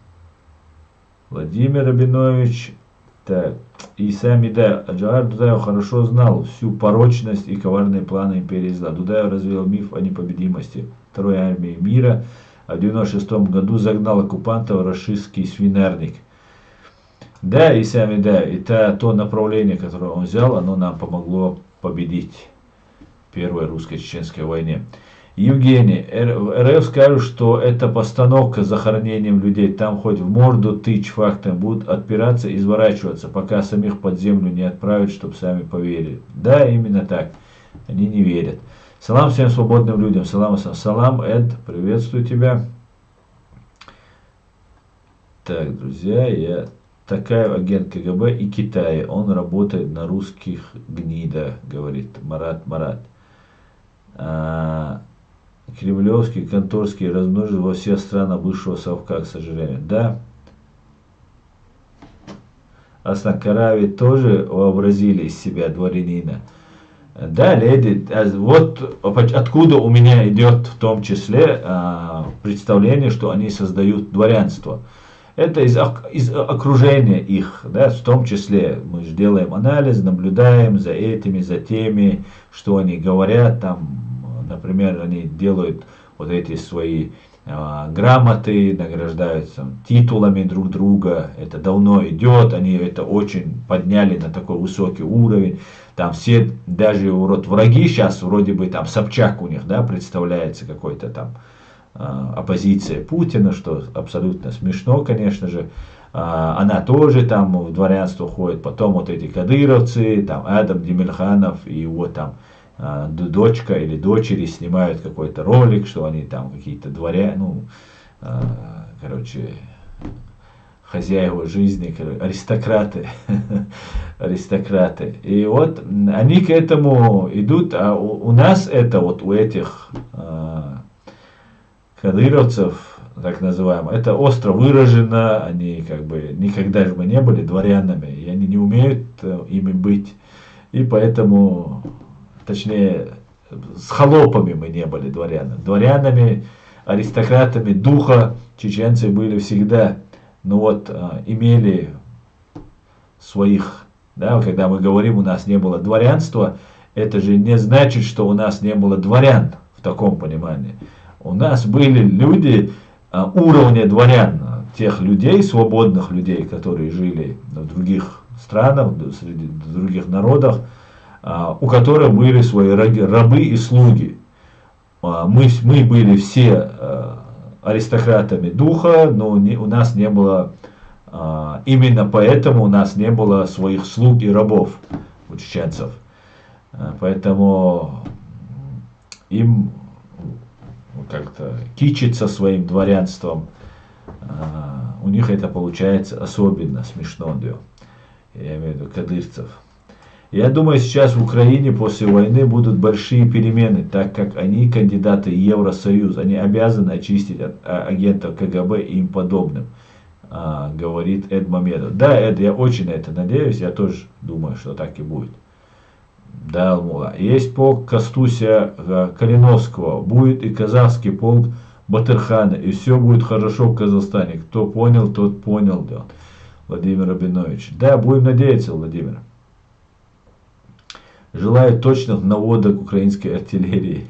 Владимир Рабинович. Так, и сам Джавар Дудаев хорошо знал всю порочность и коварные планы империи зла. Дудаев развил миф о непобедимости Второй армии мира, а в 1996 году загнал оккупантов в рашистский свинарник. Да, и сами это то направление, которое он взял, оно нам помогло победить в Первой русско-чеченской войне. Евгений, РФ скажут, что это постановка с захоронением людей, там хоть в морду тычь фактом, будут отпираться и изворачиваться, пока самих под землю не отправят, чтобы сами поверили. Да, именно так. Они не верят. Салам всем свободным людям. Салам, Эд, приветствую тебя. Так, друзья, я такая агент КГБ и Китая. Он работает на русских гнида, говорит Марат. Кремлевские, конторские размножили во все страны бывшего совка, к сожалению. Да. Аснакарави тоже вообразили из себя дворянина. Да, леди, вот откуда у меня идет в том числе представление, что они создают дворянство. Это из окружения их, да, в том числе мы же делаем анализ, наблюдаем за этими, за теми, что они говорят, там, например, они делают вот эти свои грамоты, награждают титулами друг друга, это давно идет, они это очень подняли на такой высокий уровень, там все, даже враги сейчас, вроде бы там Собчак у них, да, представляется какой-то там оппозиция Путина, что абсолютно смешно, конечно же. Она тоже там в дворянство ходит. Потом вот эти кадыровцы, там Адам Демирханов и его там дочка или дочери снимают какой-то ролик, что они там какие-то дворяне, короче, хозяева жизни, аристократы. Аристократы. И вот они к этому идут, а у нас это вот у этих кадыровцев, так называемых, это остро выражено, они как бы никогда же мы не были дворянами, и они не умеют ими быть, и поэтому, точнее, с холопами мы не были дворянами. Дворянами, аристократами духа чеченцы были всегда, но вот имели своих, да, когда мы говорим, у нас не было дворянства, это же не значит, что у нас не было дворян в таком понимании. У нас были люди уровня дворян, тех людей, свободных людей, которые жили в других странах, среди других народов, у которых были свои рабы и слуги. Мы были все аристократами духа, но у нас не было, именно поэтому у нас не было своих слуг и рабов у чеченцев. Поэтому им как-то кичиться своим дворянством, у них это получается особенно смешно, я имею в виду кадырцев. Я думаю, сейчас в Украине после войны будут большие перемены, так как они кандидаты в Евросоюз, они обязаны очистить от агентов КГБ и им подобным, говорит Эд Мамедов. Да, Эд, я очень на это надеюсь, я тоже думаю, что так и будет. Да, Алмула. Есть полк Кастуся Калиновского, будет и казахский полк Батырхана, и все будет хорошо в Казахстане. Кто понял, тот понял, да. Владимир Рабинович. Да, будем надеяться, Владимир. Желаю точных наводок украинской артиллерии.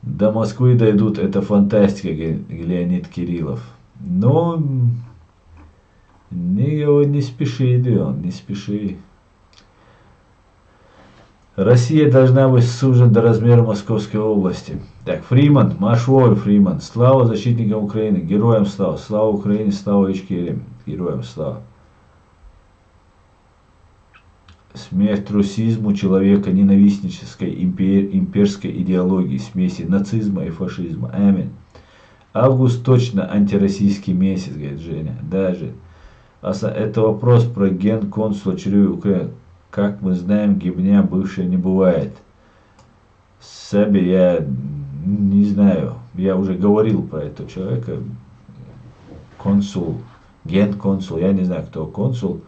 До Москвы дойдут, это фантастика, Леонид Кириллов. Но не спеши, Дион, не спеши. Россия должна быть сужена до размера Московской области. Так, Фриман, Машволь Фриман. Слава защитникам Украины, героям слава. Слава Украине, слава Ичкерии, героям слава. Смерть русизму, человека ненавистнической имперской идеологии, смеси нацизма и фашизма. Аминь. Август точно антироссийский месяц, говорит Женя. Даже. Это вопрос про генконсула ЧРУ Украины. Как мы знаем, гибня бывшая не бывает. Себе я не знаю. Я уже говорил про этого человека. Консул, генконсул. Я не знаю, кто консул.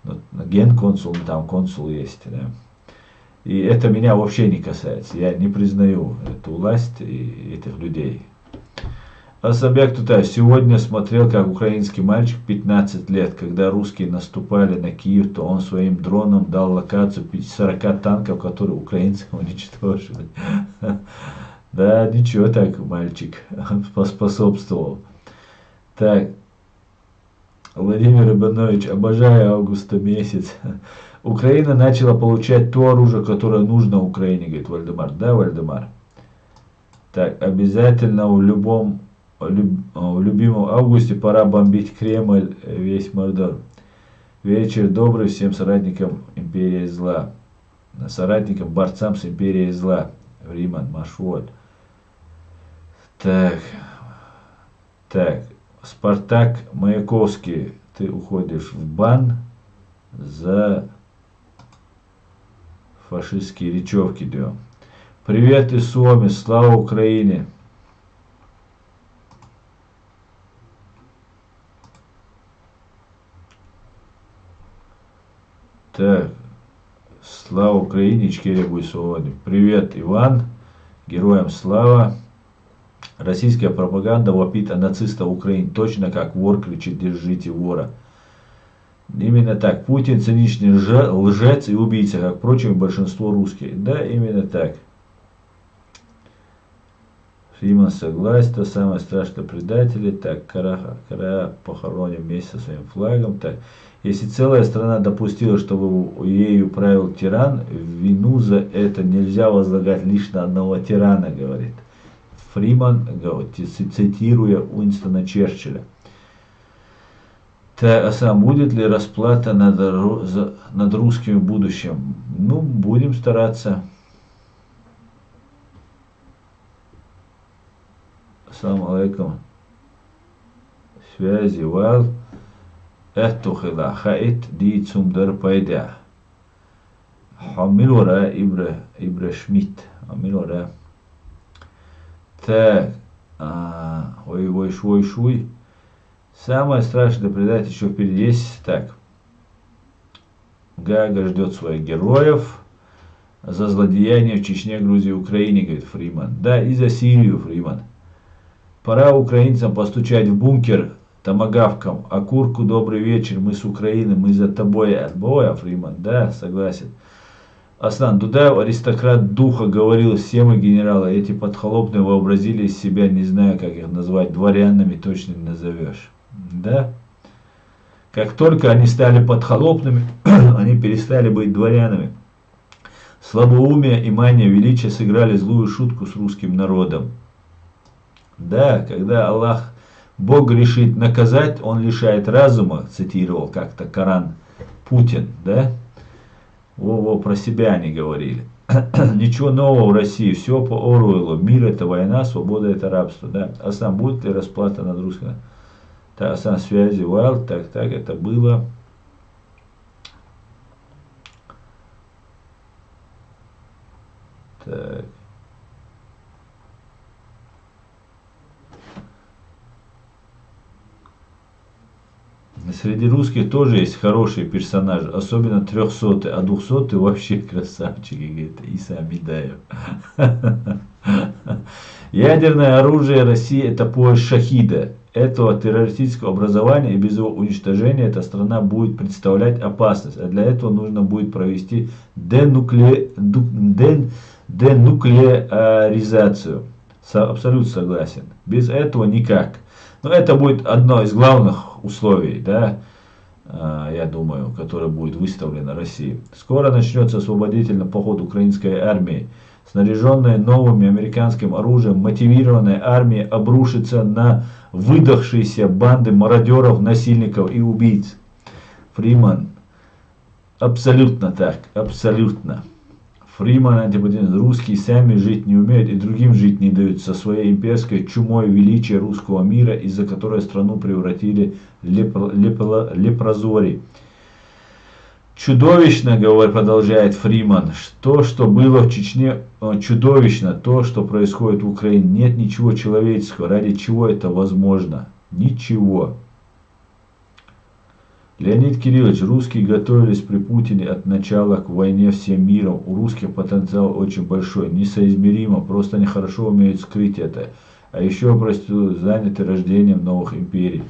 Но генконсул, там консул есть. Да. И это меня вообще не касается. Я не признаю эту власть и этих людей. Асабяк Тутаев. Сегодня смотрел, как украинский мальчик 15 лет, когда русские наступали на Киев, то он своим дроном дал локацию 40 танков, которые украинцы уничтожили. Да, ничего так, мальчик поспособствовал. Так, Владимир Иванович, обожаю августа месяц. Украина начала получать то оружие, которое нужно Украине, говорит Вальдемар. Да, Вальдемар? Так, обязательно в любимом августе пора бомбить Кремль, весь Мордор. Вечер добрый всем соратникам империи зла. Соратникам, борцам с империей зла. Риман, Машволь. Так. Спартак Маяковский. Ты уходишь в бан за фашистские речевки. Дем. Привет из Суоми. Слава Украине. Так, слава Украине, Ичкерия Гуйсоводи. Привет, Иван, героям слава. Российская пропаганда вопит о нацистах Украины, точно как вор кричит «держите вора». Именно так, Путин циничный лжец и убийца, как, впрочем, большинство русских. Да, именно так. Фриман согласен, то самое страшное предатели. Так, Кара похороним вместе со своим флагом. Так, если целая страна допустила, чтобы ею правил тиран, вину за это нельзя возлагать лишь на одного тирана, говорит Фриман, цитируя Уинстона Черчилля. Так, а сам будет ли расплата над русским будущим? Ну, будем стараться. Ассаламу алейкум. Связи вал. Эхтухила хаит ди цумдар пайда. Хамилора Ибра Шмидт. Хамилора. Так. Ой-ой-шуй-шуй. Самое страшное предать еще впереди есть. Так. Гага ждет своих героев за злодеяния в Чечне, Грузии, Украине, говорит Фриман. Да, и за Сирию, Фриман. Пора украинцам постучать в бункер томагавком. Окурку, добрый вечер, мы с Украины, мы за тобой от боя, Фриман. Да, согласен. Аслан Дудаев, аристократ духа, говорил, все мы генералы, эти подхолопные вообразили из себя, не знаю, как их назвать, дворянами точно не назовешь. Да? Как только они стали подхолопными, они перестали быть дворянами. Слабоумие и мания величия сыграли злую шутку с русским народом. Да, когда Аллах, Бог решит наказать, он лишает разума, цитировал как-то Коран Путин, да? Во, про себя они говорили. Ничего нового в России, все по Оруэллу. Мир это война, свобода это рабство, да? А сам будет ли расплата над русским? Так, сам связи Вайл, так, это было. Так. Среди русских тоже есть хорошие персонажи, особенно 300-й, а 200-й вообще красавчики, говорит Иса Амидаев. Ядерное оружие России это пояс шахида. Этого террористического образования и без его уничтожения эта страна будет представлять опасность. А для этого нужно будет провести денуклеаризацию. Абсолютно согласен. Без этого никак. Но это будет одно из главных условий, да, я думаю, которая будет выставлена России. Скоро начнется освободительный поход украинской армии. Снаряженная новым американским оружием, мотивированная армия обрушится на выдохшиеся банды мародеров, насильников и убийц. Фриман. Абсолютно так. Абсолютно. Фриман, антипутин. Русские сами жить не умеют и другим жить не дают со своей имперской чумой величия русского мира, из-за которой страну превратили лепрозорий. Чудовищно, продолжает Фриман, то, что было в Чечне, чудовищно, то, что происходит в Украине. Нет ничего человеческого, ради чего это возможно. Ничего. Леонид Кириллович, русские готовились при Путине от начала к войне всем миром. У русских потенциал очень большой, несоизмеримо, просто они хорошо умеют скрыть это. А еще просто заняты рождением новых империй.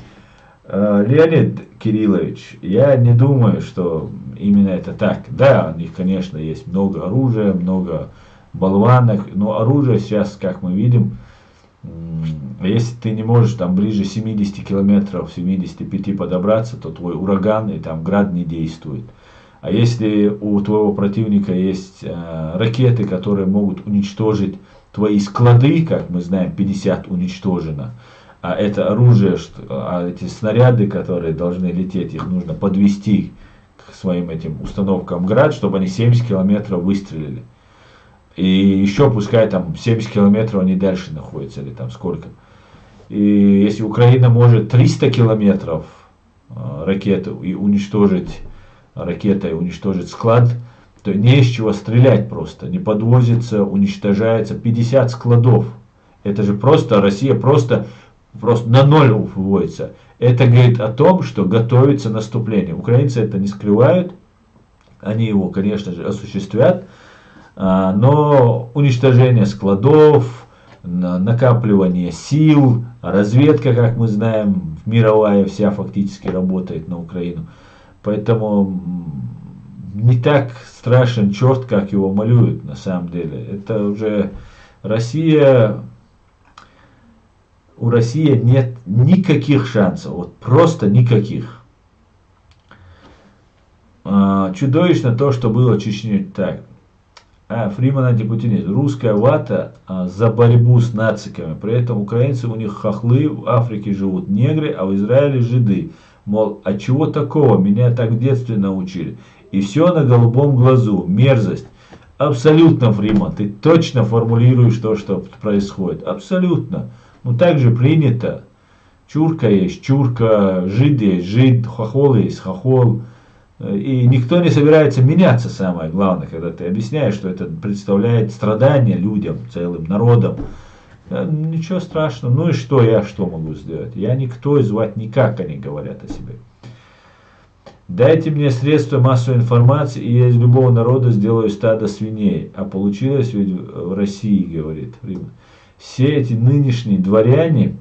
Леонид Кириллович, я не думаю, что именно это так. Да, у них, конечно, есть много оружия, много болванок, но оружие сейчас, как мы видим, если ты не можешь там ближе 70 километров, 75 подобраться, то твой ураган и там град не действует. А если у твоего противника есть ракеты, которые могут уничтожить твои склады, как мы знаем, 50 уничтожено, а это оружие, а эти снаряды, которые должны лететь, их нужно подвести к своим этим установкам град, чтобы они 70 километров выстрелили. И еще пускай там 70 километров они дальше находятся, или там сколько. И если Украина может 300 километров ракету и уничтожить ракетой, уничтожить склад, то не из чего стрелять просто. Не подвозится, уничтожается 50 складов. Это же просто, Россия просто на ноль выводится. Это говорит о том, что готовится наступление. Украинцы это не скрывают. Они его, конечно же, осуществят. Но уничтожение складов, накапливание сил, разведка, как мы знаем, мировая вся фактически работает на Украину. Поэтому не так страшен черт, как его малюют на самом деле. Это уже Россия, у России нет никаких шансов, вот просто никаких. Чудовищно то, что было в Чечне. Так. Фриман антипутинист. Русская вата за борьбу с нациками. При этом украинцы, у них хохлы, в Африке живут негры, а в Израиле жиды. Мол, а чего такого? Меня так в детстве научили. И все на голубом глазу. Мерзость. Абсолютно, Фриман. Ты точно формулируешь то, что происходит. Абсолютно. Ну так же принято. Чурка есть чурка, жид есть жид, хохол есть хохол. И никто не собирается меняться, самое главное, когда ты объясняешь, что это представляет страдания людям, целым народам. Ничего страшного. Ну и что, я что могу сделать? Я никто, и звать никак, они говорят о себе. Дайте мне средства массовой информации, и я из любого народа сделаю стадо свиней. А получилось ведь в России, говорит Фриман. Все эти нынешние дворяне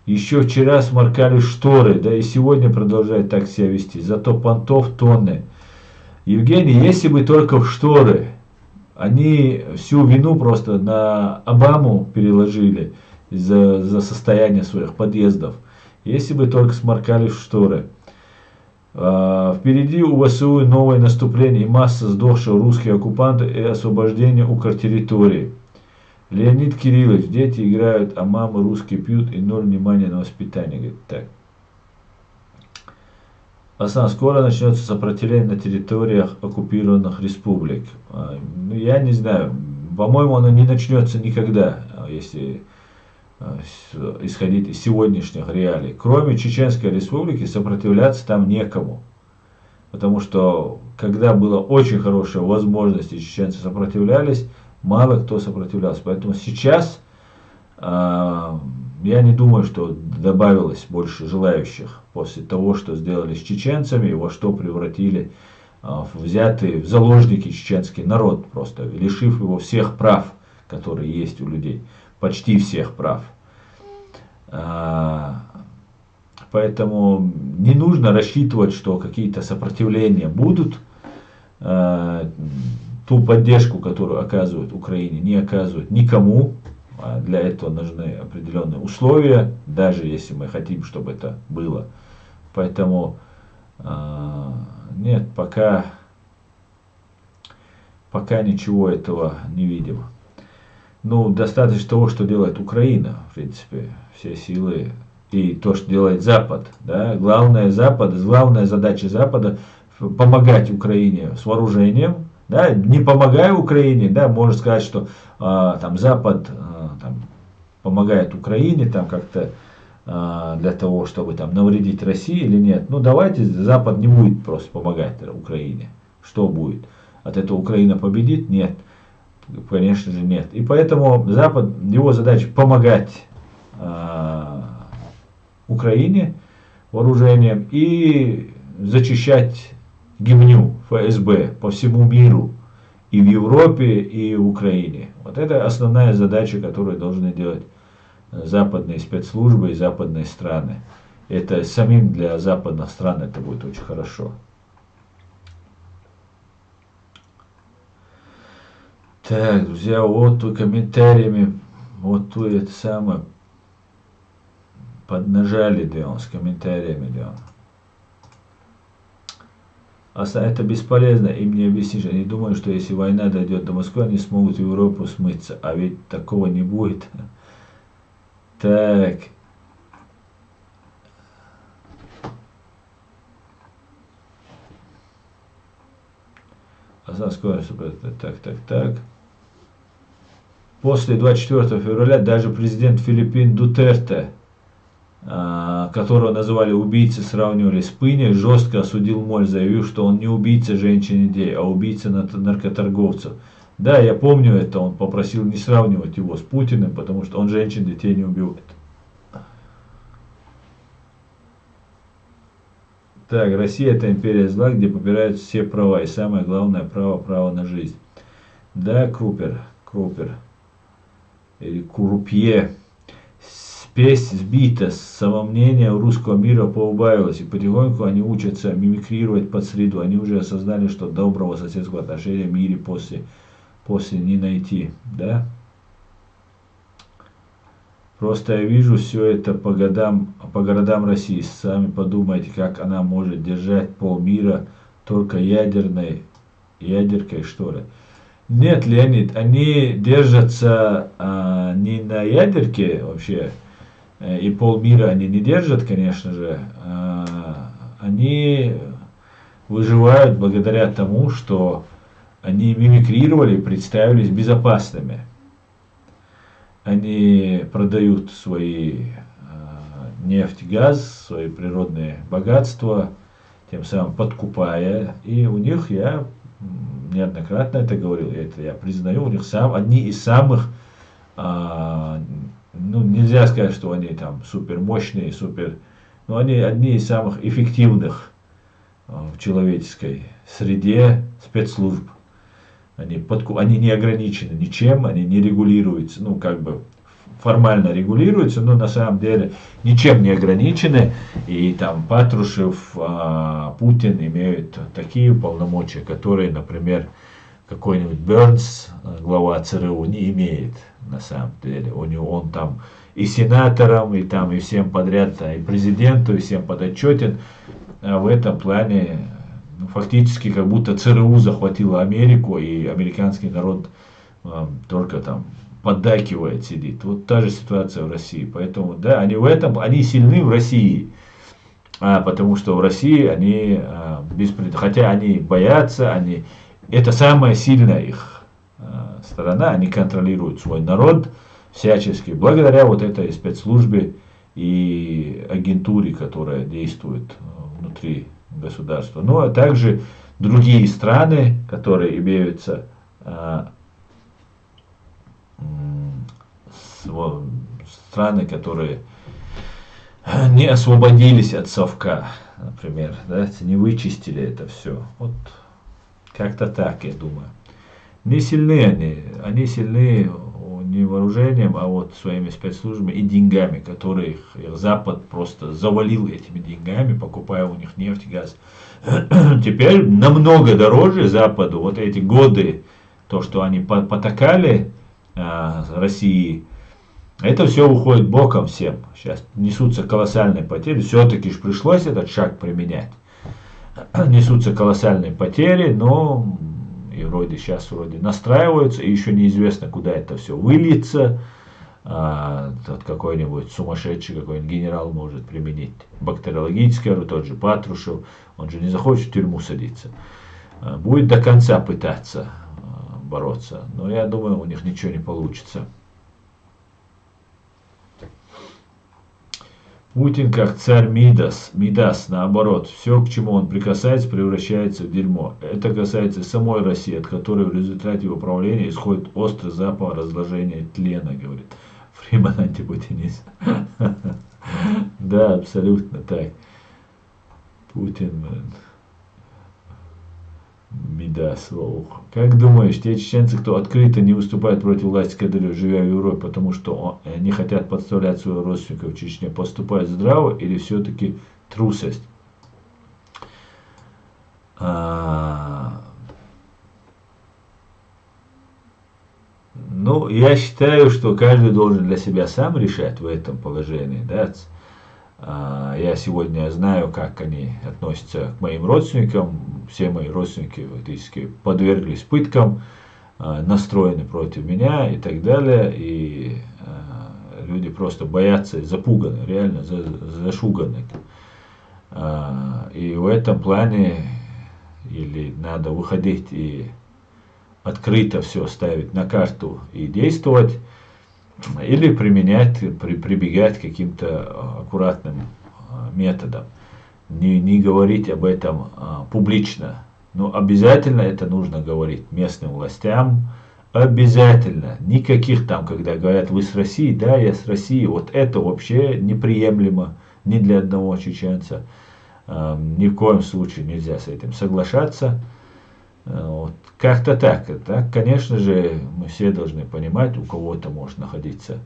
еще вчера сморкали шторы, да и сегодня продолжают так себя вести. Зато понтов тонны. Евгений, если бы только в шторы, они всю вину просто на Обаму переложили за состояние своих подъездов. Если бы только сморкали в шторы. Впереди у ВСУ новое наступление и масса сдохших русских оккупантов и освобождение территории. Леонид Кириллович, дети играют, а мамы русские пьют и ноль внимания на воспитание. Говорит, так. Асан, скоро начнется сопротивление на территориях оккупированных республик. Ну, я не знаю, по-моему, оно не начнется никогда, если исходить из сегодняшних реалий. Кроме Чеченской республики сопротивляться там некому. Потому что, когда была очень хорошая возможность, и чеченцы сопротивлялись, мало кто сопротивлялся. Поэтому сейчас я не думаю, что добавилось больше желающих после того, что сделали с чеченцами, и во что превратили взятый в заложники чеченский народ, просто лишив его всех прав, которые есть у людей. Почти всех прав. Поэтому не нужно рассчитывать, что какие-то сопротивления будут. Ту поддержку, которую оказывают Украине, не оказывают никому. Для этого нужны определенные условия, даже если мы хотим, чтобы это было. Поэтому Нет, пока ничего этого не видим. Ну, достаточно того, что делает Украина, в принципе, все силы, и то, что делает Запад. Да? Главная задача Запада помогать Украине с вооружением, да? Не помогая Украине, да, можно сказать, что там Запад там, помогает Украине там как-то для того, чтобы там навредить России или нет. Ну давайте, Запад не будет просто помогать Украине. Что будет? От этого Украина победит? Нет. Конечно же нет. И поэтому Запад, его задача помогать Украине вооружением и зачищать гимню ФСБ по всему миру, и в Европе, и в Украине. Вот это основная задача, которую должны делать западные спецслужбы и западные страны. Это самим для западных стран это будет очень хорошо. Так, друзья, вот тут комментариями, вот тут это самое, поднажали, да, он с комментариями, да. Это бесполезно, им не объяснишь. Они думают, что если война дойдет до Москвы, они смогут в Европу смыться. А ведь такого не будет. Так. Так. После 24 февраля даже президент Филиппин Дутерте, которого называли убийцей, сравнивали с Пыней, жестко осудил моль, заявив, что он не убийца женщин и детей, а убийца наркоторговцев. Да, я помню это, он попросил не сравнивать его с Путиным, потому что он женщин и детей не убивает. Так, Россия это империя зла, где попирают все права, и самое главное право на жизнь. Да, Крупер, или Крупье. Спесь сбита, самомнение русского мира поубавилось, и потихоньку они учатся мимикрировать под среду. Они уже осознали, что доброго соседского отношения в мире после не найти. Да? Просто я вижу все это по городам России. Сами подумайте, как она может держать полмира только ядеркой, что ли. Нет, Леонид, они держатся не на ядерке вообще, и полмира они не держат, конечно же. Они выживают благодаря тому, что они мимикрировали и представились безопасными. Они продают свои нефть, газ, свои природные богатства, тем самым подкупая. И у них, я неоднократно это говорил, я признаю, у них одни из самых, ну нельзя сказать, что они там супер мощные, но они одни из самых эффективных в человеческой среде спецслужб. Они не ограничены ничем, они не регулируются, ну как бы формально регулируются, но на самом деле ничем не ограничены. И там Патрушев, Путин имеют такие полномочия, которые, например, какой-нибудь Бернс, глава ЦРУ, не имеет на самом деле. Он там и сенаторам, и там и всем подряд, и президенту, и всем подотчетен. А в этом плане фактически как будто ЦРУ захватило Америку, и американский народ только там поддакивает, сидит. Вот та же ситуация в России. Поэтому, да, они сильны в России. Потому что в России они, хотя они боятся, это самая сильная их сторона, они контролируют свой народ всячески, благодаря вот этой спецслужбе и агентуре, которая действует внутри государства. Ну, а также другие страны, которые имеются страны, которые не освободились от совка, например, да, не вычистили это все. Вот как-то так, я думаю. Не сильны они сильны не вооружением, а вот своими спецслужбами и деньгами, которые их Запад просто завалил этими деньгами, покупая у них нефть, газ. Теперь намного дороже Западу вот эти годы, то, что они потакали России, это все уходит боком всем. Сейчас несутся колоссальные потери. Все-таки же пришлось этот шаг применять. несутся колоссальные потери, но и вроде сейчас настраиваются, и еще неизвестно, куда это все выльется. Тот какой-нибудь сумасшедший какой-нибудь генерал может применить бактериологическое оружие, тот же Патрушев, он же не захочет в тюрьму садиться. Будет до конца пытаться бороться, но я думаю, у них ничего не получится. Путин как царь Мидас, наоборот, все, к чему он прикасается, превращается в дерьмо. Это касается самой России, от которой в результате его правления исходит острый запах разложения тлена, говорит Фриман антипутинист. Да, абсолютно так. Путин, Мидас. Как думаешь, те чеченцы, кто открыто не выступает против власти Кадырова, живя в Европе, потому что не хотят подставлять своих родственников в Чечне, поступают здраво или все-таки трусость? Ну, я считаю, что каждый должен для себя сам решать в этом положении, да. Я сегодня знаю, как они относятся к моим родственникам. Все мои родственники фактически подверглись пыткам, настроены против меня и так далее. И люди просто боятся, запуганы, реально зашуганы. И в этом плане или надо выходить и открыто все ставить на карту и действовать, или прибегать к каким-то аккуратным методам. Не говорить об этом публично. Но обязательно это нужно говорить местным властям. Обязательно. Никаких там, когда говорят, вы с России, да, я с России. Вот это вообще неприемлемо ни для одного чеченца. Ни в коем случае нельзя с этим соглашаться. Вот. Как-то так. Конечно же, мы все должны понимать, у кого-то может находиться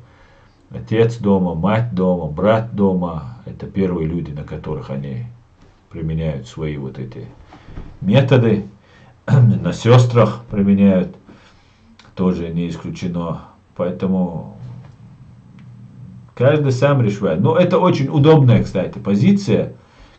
отец дома, мать дома, брат дома. Это первые люди, на которых они применяют свои вот эти методы. На сестрах применяют, тоже не исключено. Поэтому каждый сам решает. Но это очень удобная, кстати, позиция,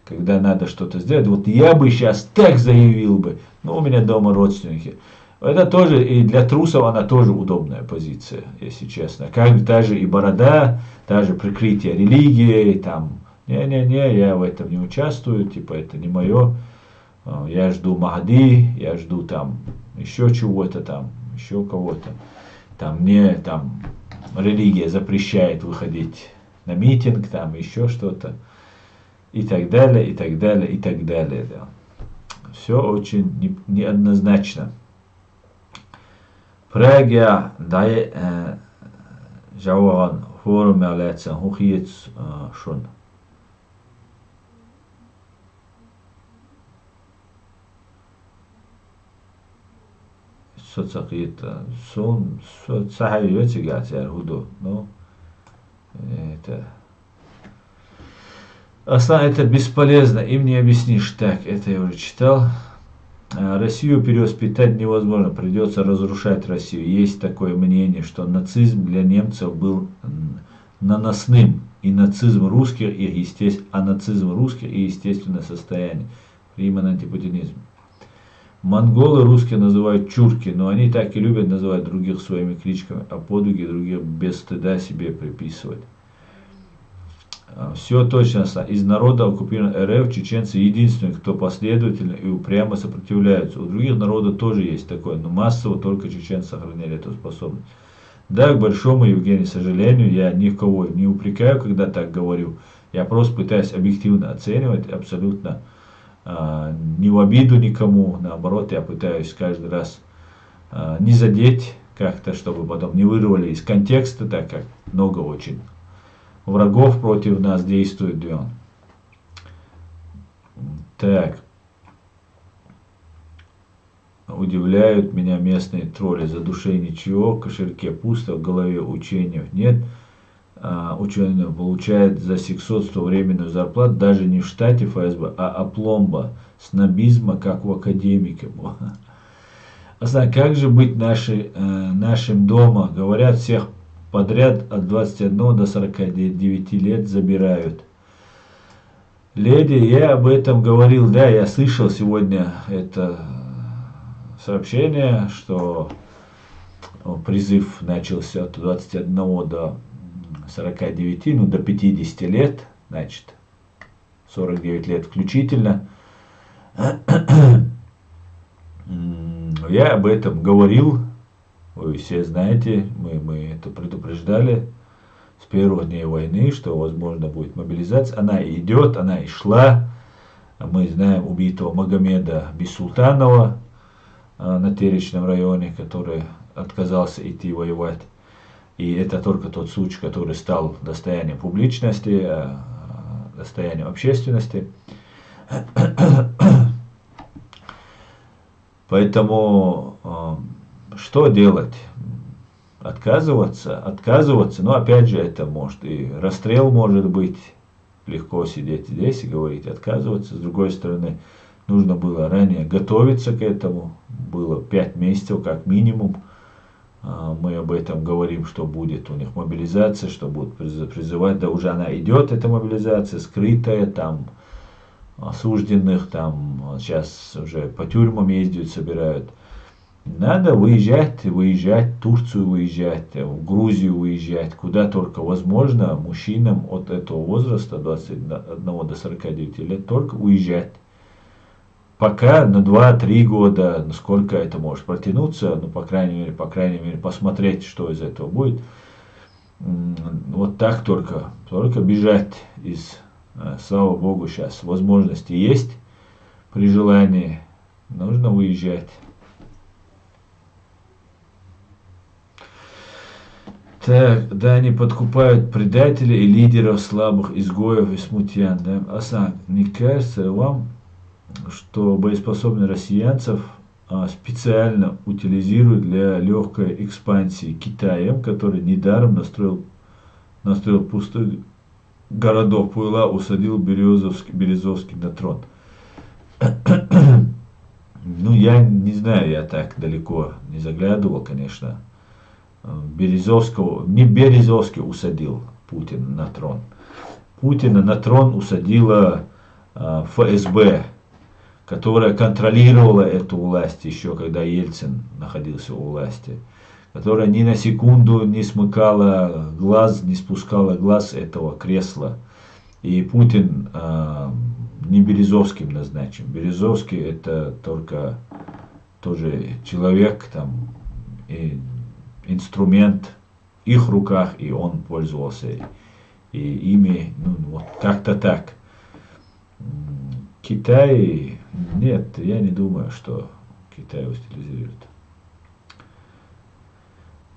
когда надо что-то сделать. Вот я бы сейчас так заявил бы. Ну, у меня дома родственники. Это тоже, и для трусов она тоже удобная позиция, если честно. Как та же и борода, та же прикрытие религией, там, не-не-не, я в этом не участвую, типа, это не мое. Я жду Махди, я жду там еще чего-то там, еще кого-то. Там мне там религия запрещает выходить на митинг, там еще что-то. И так далее, и так далее, и так далее. Да. Все очень неоднозначно. Прагя дай жауган форум алятсан хухиец шун. Соцакита сон соцахайотигатяр худо. Ну, это... Это бесполезно, им не объяснишь. Так, это я уже читал. Россию перевоспитать невозможно, придется разрушать Россию. Есть такое мнение, что нацизм для немцев был наносным, и нацизм русских, а нацизм русских и естественное состояние. Фриман антипутинизм. Монголы русские называют чурки, но они так и любят называть других своими кличками, а подвиги других без стыда себе приписывать. Все точно. Из народа оккупированного РФ чеченцы единственные, кто последовательно и упрямо сопротивляются. У других народов тоже есть такое, но массово только чеченцы сохраняли эту способность. Да, к большому, Евгений, сожалению, я никого не упрекаю, когда так говорю. Я просто пытаюсь объективно оценивать, абсолютно не в обиду никому. Наоборот, я пытаюсь каждый раз не задеть как-то, чтобы потом не вырвали из контекста, так как много очень врагов против нас действует. Так. Удивляют меня местные тролли. За душой ничего, в кошельке пусто, в голове учений нет. Ученый получает за сексотство временную зарплату даже не в штате ФСБ, а опломба, снобизма, как у академика. Как же быть нашим дома? Говорят, всех подряд от 21 до 49 лет забирают. Леди, я об этом говорил, да, я слышал сегодня это сообщение, что призыв начался от 21 до 49, ну до 50 лет, значит, 49 лет включительно. Я об этом говорил, вы все знаете, мы это предупреждали с первых дней войны, что возможно будет мобилизация. Она идет, она и шла. Мы знаем убитого Магомеда Бессултанова на Теречном районе, который отказался идти воевать. И это только тот случай, который стал достоянием публичности, достоянием общественности. Поэтому что делать? Отказываться, но опять же это может и расстрел может быть, легко сидеть здесь и говорить отказываться. С другой стороны, нужно было ранее готовиться к этому, было 5 месяцев как минимум. Мы об этом говорим, что будет у них мобилизация, что будут призывать, да уже она идет, эта мобилизация, скрытая, там осужденных, там сейчас уже по тюрьмам ездят, собирают. Надо выезжать, в Турцию выезжать, в Грузию выезжать, куда только возможно мужчинам от этого возраста, 21 до 49 лет, только уезжать. Пока на 2-3 года, насколько это может протянуться, ну, по крайней мере, посмотреть, что из этого будет. Вот так только бежать из, слава богу, сейчас возможности есть, при желании, нужно выезжать. Так, да, они подкупают предателей и лидеров слабых, изгоев и смутьян. Да? Асан, не кажется вам, что боеспособных россиянцев специально утилизируют для легкой экспансии Китаем, который недаром настроил пустых городов Пуйла, усадил Березовский на трон? Ну, я не знаю, я так далеко не заглядывал, конечно. Не Березовский усадил Путина на трон. Путина на трон усадила ФСБ, которая контролировала эту власть еще когда Ельцин находился у власти, которая ни на секунду не смыкала глаз, не спускала глаз этого кресла. И Путин не Березовским назначен. Березовский это только тоже человек, там, и инструмент в их руках, и он пользовался и ими, ну, вот как-то так. Китай, нет, я не думаю, что Китай утилизирует.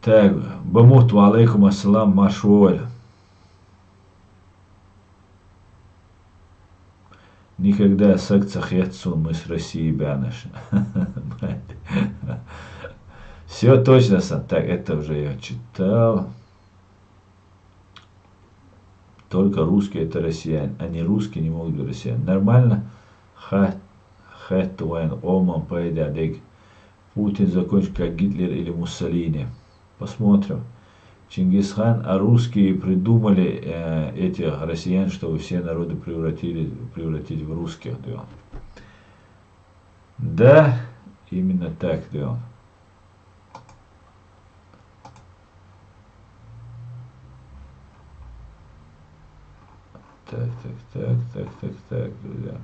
Так, Бамут, ва алейкум ассалам, Машволь. Никогда секцах яцун, мы с Россией бянаш. Все точно, так, это уже я читал. Только русские это россияне, а не русские не могут быть россияне. Нормально. Хэттуэн оман пайдадег. Путин закончит как Гитлер или Муссолини. Посмотрим. Чингисхан, а русские придумали этих россиян, чтобы все народы превратить в русских. Да, именно так, да. Так, друзья.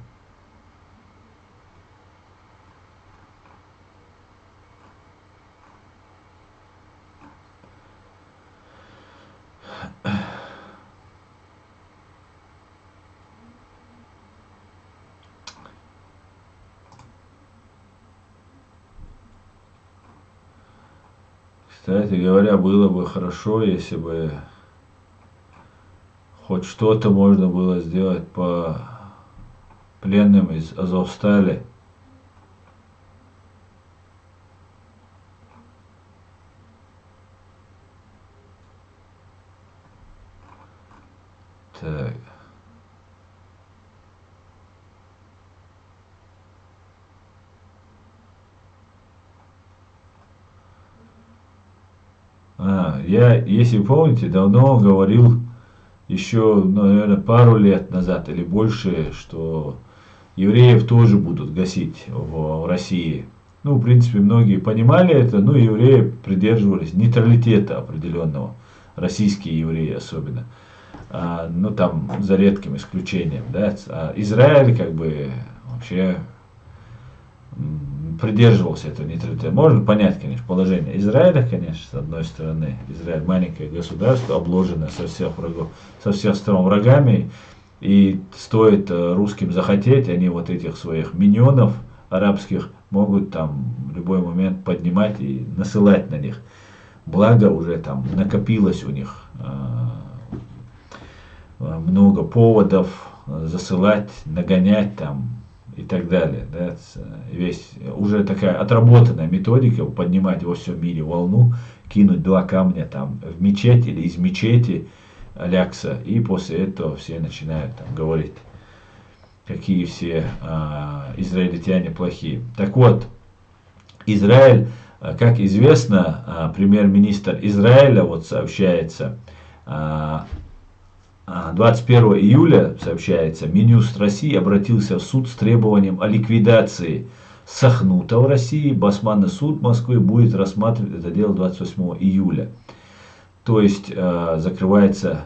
Кстати говоря, было бы хорошо, если бы хоть что-то можно было сделать по пленным из Азовстали. Так. Я, если помните, давно говорил еще, наверное, пару лет назад или больше, что евреев тоже будут гасить в России. Ну, в принципе, многие понимали это, но евреи придерживались нейтралитета определенного, российские евреи особенно. Ну, там, за редким исключением, да. А Израиль, как бы, вообще придерживался этого нейтралитета. Можно понять, конечно, положение Израиля, конечно, с одной стороны. Израиль маленькое государство, обложенное со всех врагов, со всех сторон врагами. И стоит русским захотеть, они вот этих своих миньонов арабских могут там в любой момент поднимать и насылать на них. Благо уже там накопилось у них много поводов засылать, нагонять там и так далее. Да? Весь уже такая отработанная методика поднимать во всем мире волну, кинуть два камня там в мечеть или из мечети Алякса, и после этого все начинают там говорить, какие все израильтяне плохие. Так вот, Израиль, как известно, премьер-министр Израиля, вот сообщается, 21 июля, сообщается, Минюст России обратился в суд с требованием о ликвидации Сахнута в России. Басманный суд Москвы будет рассматривать это дело 28 июля. То есть закрывается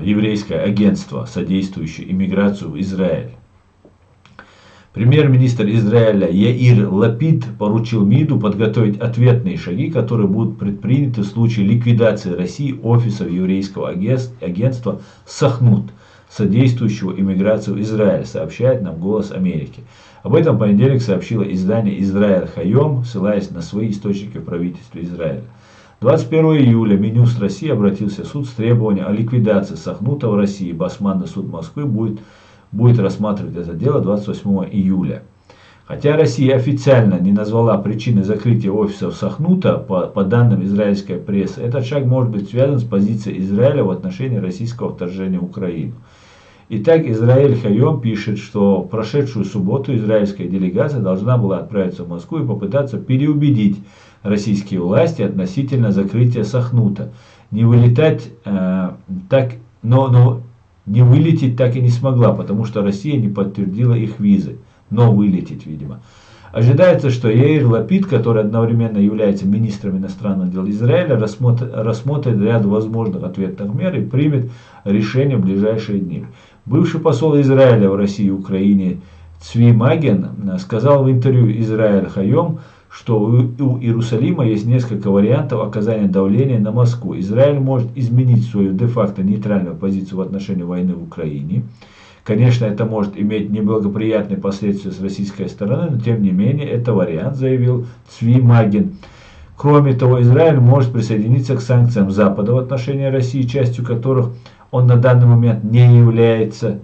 еврейское агентство, содействующее иммиграцию в Израиль. Премьер-министр Израиля Яир Лапид поручил МИДу подготовить ответные шаги, которые будут предприняты в случае ликвидации России офисов еврейского агентства Сахнут, содействующего иммиграции в Израиль, сообщает нам «Голос Америки». Об этом в понедельник сообщило издание «Израиль Хайом», ссылаясь на свои источники в правительстве Израиля. 21 июля Минюст России обратился в суд с требованием о ликвидации Сахнута в России. Басманный суд Москвы будет рассматривать это дело 28 июля. Хотя Россия официально не назвала причины закрытия офисов Сахнута, по данным израильской прессы, этот шаг может быть связан с позицией Израиля в отношении российского вторжения в Украину. Итак, Израиль Хайом пишет, что в прошедшую субботу израильская делегация должна была отправиться в Москву и попытаться переубедить российские власти относительно закрытия Сахнута. Не вылететь так и не смогла, потому что Россия не подтвердила их визы. Но вылететь, видимо. Ожидается, что Яир Лапид, который одновременно является министром иностранных дел Израиля, рассмотрит ряд возможных ответных мер и примет решение в ближайшие дни. Бывший посол Израиля в России и Украине Цви Маген сказал в интервью Израиль Хайом, что у Иерусалима есть несколько вариантов оказания давления на Москву. Израиль может изменить свою де-факто нейтральную позицию в отношении войны в Украине. Конечно, это может иметь неблагоприятные последствия с российской стороны, но тем не менее, это вариант, заявил Цви Маген. Кроме того, Израиль может присоединиться к санкциям Запада в отношении России, частью которых он на данный момент не является.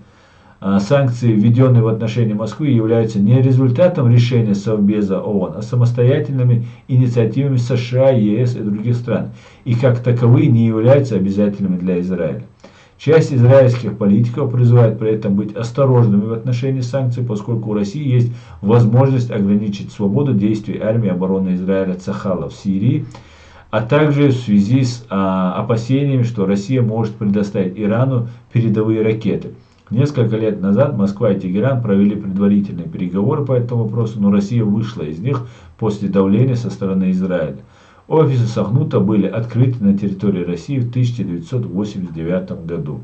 Санкции, введенные в отношении Москвы, являются не результатом решения Совбеза ООН, а самостоятельными инициативами США, ЕС и других стран, и как таковые не являются обязательными для Израиля. Часть израильских политиков призывает при этом быть осторожными в отношении санкций, поскольку у России есть возможность ограничить свободу действий армии обороны Израиля Цахала в Сирии, а также в связи с опасениями, что Россия может предоставить Ирану передовые ракеты. Несколько лет назад Москва и Тегеран провели предварительные переговоры по этому вопросу, но Россия вышла из них после давления со стороны Израиля. Офисы Сахнута были открыты на территории России в 1989 году.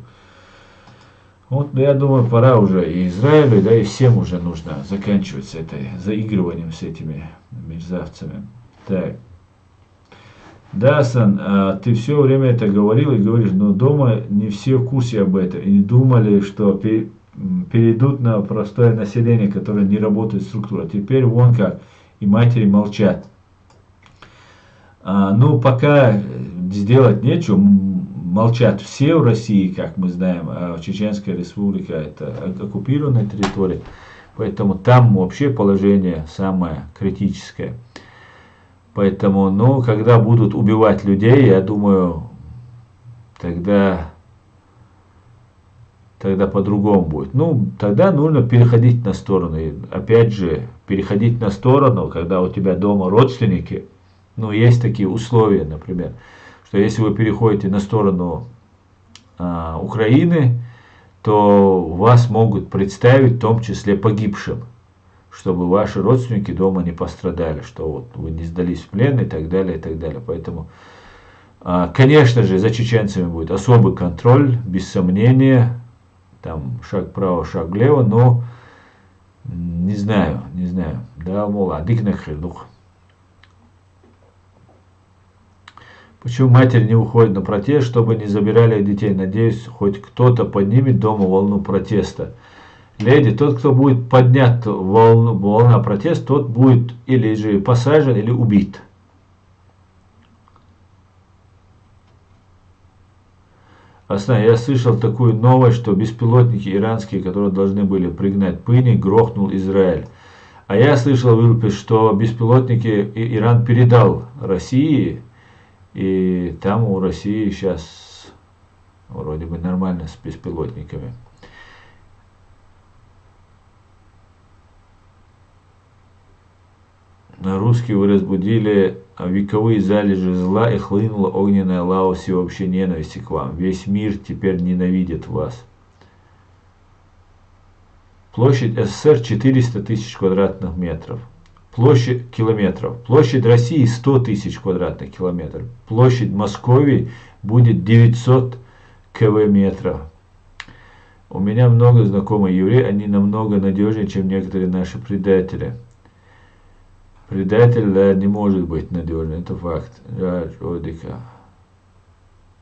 Вот, я думаю, пора уже и Израилю, да и всем уже нужно заканчивать с этой заигрыванием с этими мерзавцами. Так. Да, Сан, ты все время это говорил и говоришь, но дома не все в курсе об этом и не думали, что перейдут на простое население, которое не работает структура. Теперь вон как, и матери молчат. Ну, пока сделать нечего, молчат все в России, как мы знаем, а Чеченская республика это оккупированная территория, поэтому там вообще положение самое критическое. Поэтому, ну, когда будут убивать людей, я думаю, тогда по-другому будет. Ну, тогда нужно переходить на сторону. И опять же, переходить на сторону, когда у тебя дома родственники, Ну, есть такие условия, например, что если вы переходите на сторону Украины, то вас могут представить в том числе погибшим, чтобы ваши родственники дома не пострадали, что вот вы не сдались в плен и так далее, и так далее. Поэтому, конечно же, за чеченцами будет особый контроль, без сомнения, там шаг вправо, шаг влево, но не знаю, да, мол, дух. Почему матери не уходят на протест, чтобы не забирали детей? Надеюсь, хоть кто-то поднимет дома волну протеста. Леди, тот, кто будет поднят волна протеста, тот будет или же посажен, или убит. Я слышал такую новость, что беспилотники иранские, которые должны были пригнать пыни, грохнул Израиль. А я слышал, что беспилотники Иран передал России, и там у России сейчас вроде бы нормально с беспилотниками. Русские вы разбудили вековые залежи зла, и хлынула огненная лава всеобщей ненависти к вам. Весь мир теперь ненавидит вас. Площадь СССР 400 тысяч квадратных метров. Площадь километров. Площадь России 100 тысяч квадратных километров. Площадь Москвы будет 900 км. У меня много знакомых евреев, они намного надежнее, чем некоторые наши предатели. Предатель, да, не может быть надежным, это факт.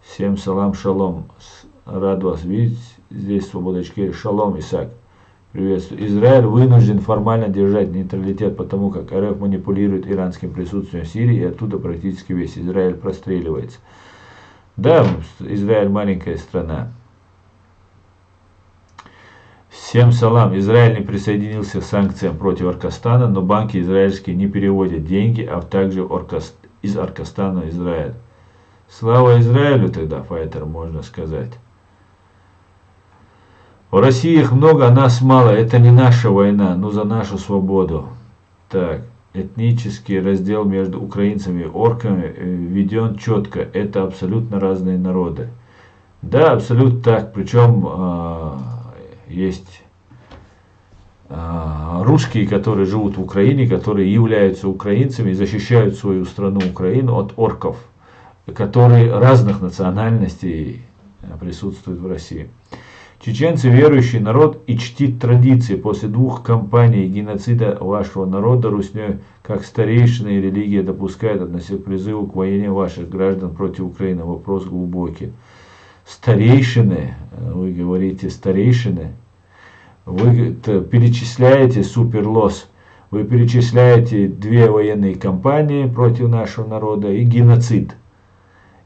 Всем салам, шалом. Рад вас видеть здесь, свободочки. Шалом, Исаак. Приветствую. Израиль вынужден формально держать нейтралитет, потому как РФ манипулирует иранским присутствием в Сирии, и оттуда практически весь Израиль простреливается. Да, Израиль маленькая страна. Всем салам. Израиль не присоединился к санкциям против Аркастана, но банки израильские не переводят деньги, а также из Аркастана в Израиль. Слава Израилю тогда, файтер, можно сказать. В России их много, а нас мало. Это не наша война, но за нашу свободу. Так, этнический раздел между украинцами и орками введен четко. Это абсолютно разные народы. Да, абсолютно так. Причем есть русские, которые живут в Украине, которые являются украинцами и защищают свою страну Украину от орков, которые разных национальностей присутствуют в России. Чеченцы верующий народ и чтит традиции. После 2 кампаний геноцида вашего народа русней, как старейшины и религия допускают относиться к призыву к войне ваших граждан против Украины. Вопрос глубокий. Старейшины, вы говорите старейшины, вы перечисляете суперлос, вы перечисляете 2 военные кампании против нашего народа и геноцид.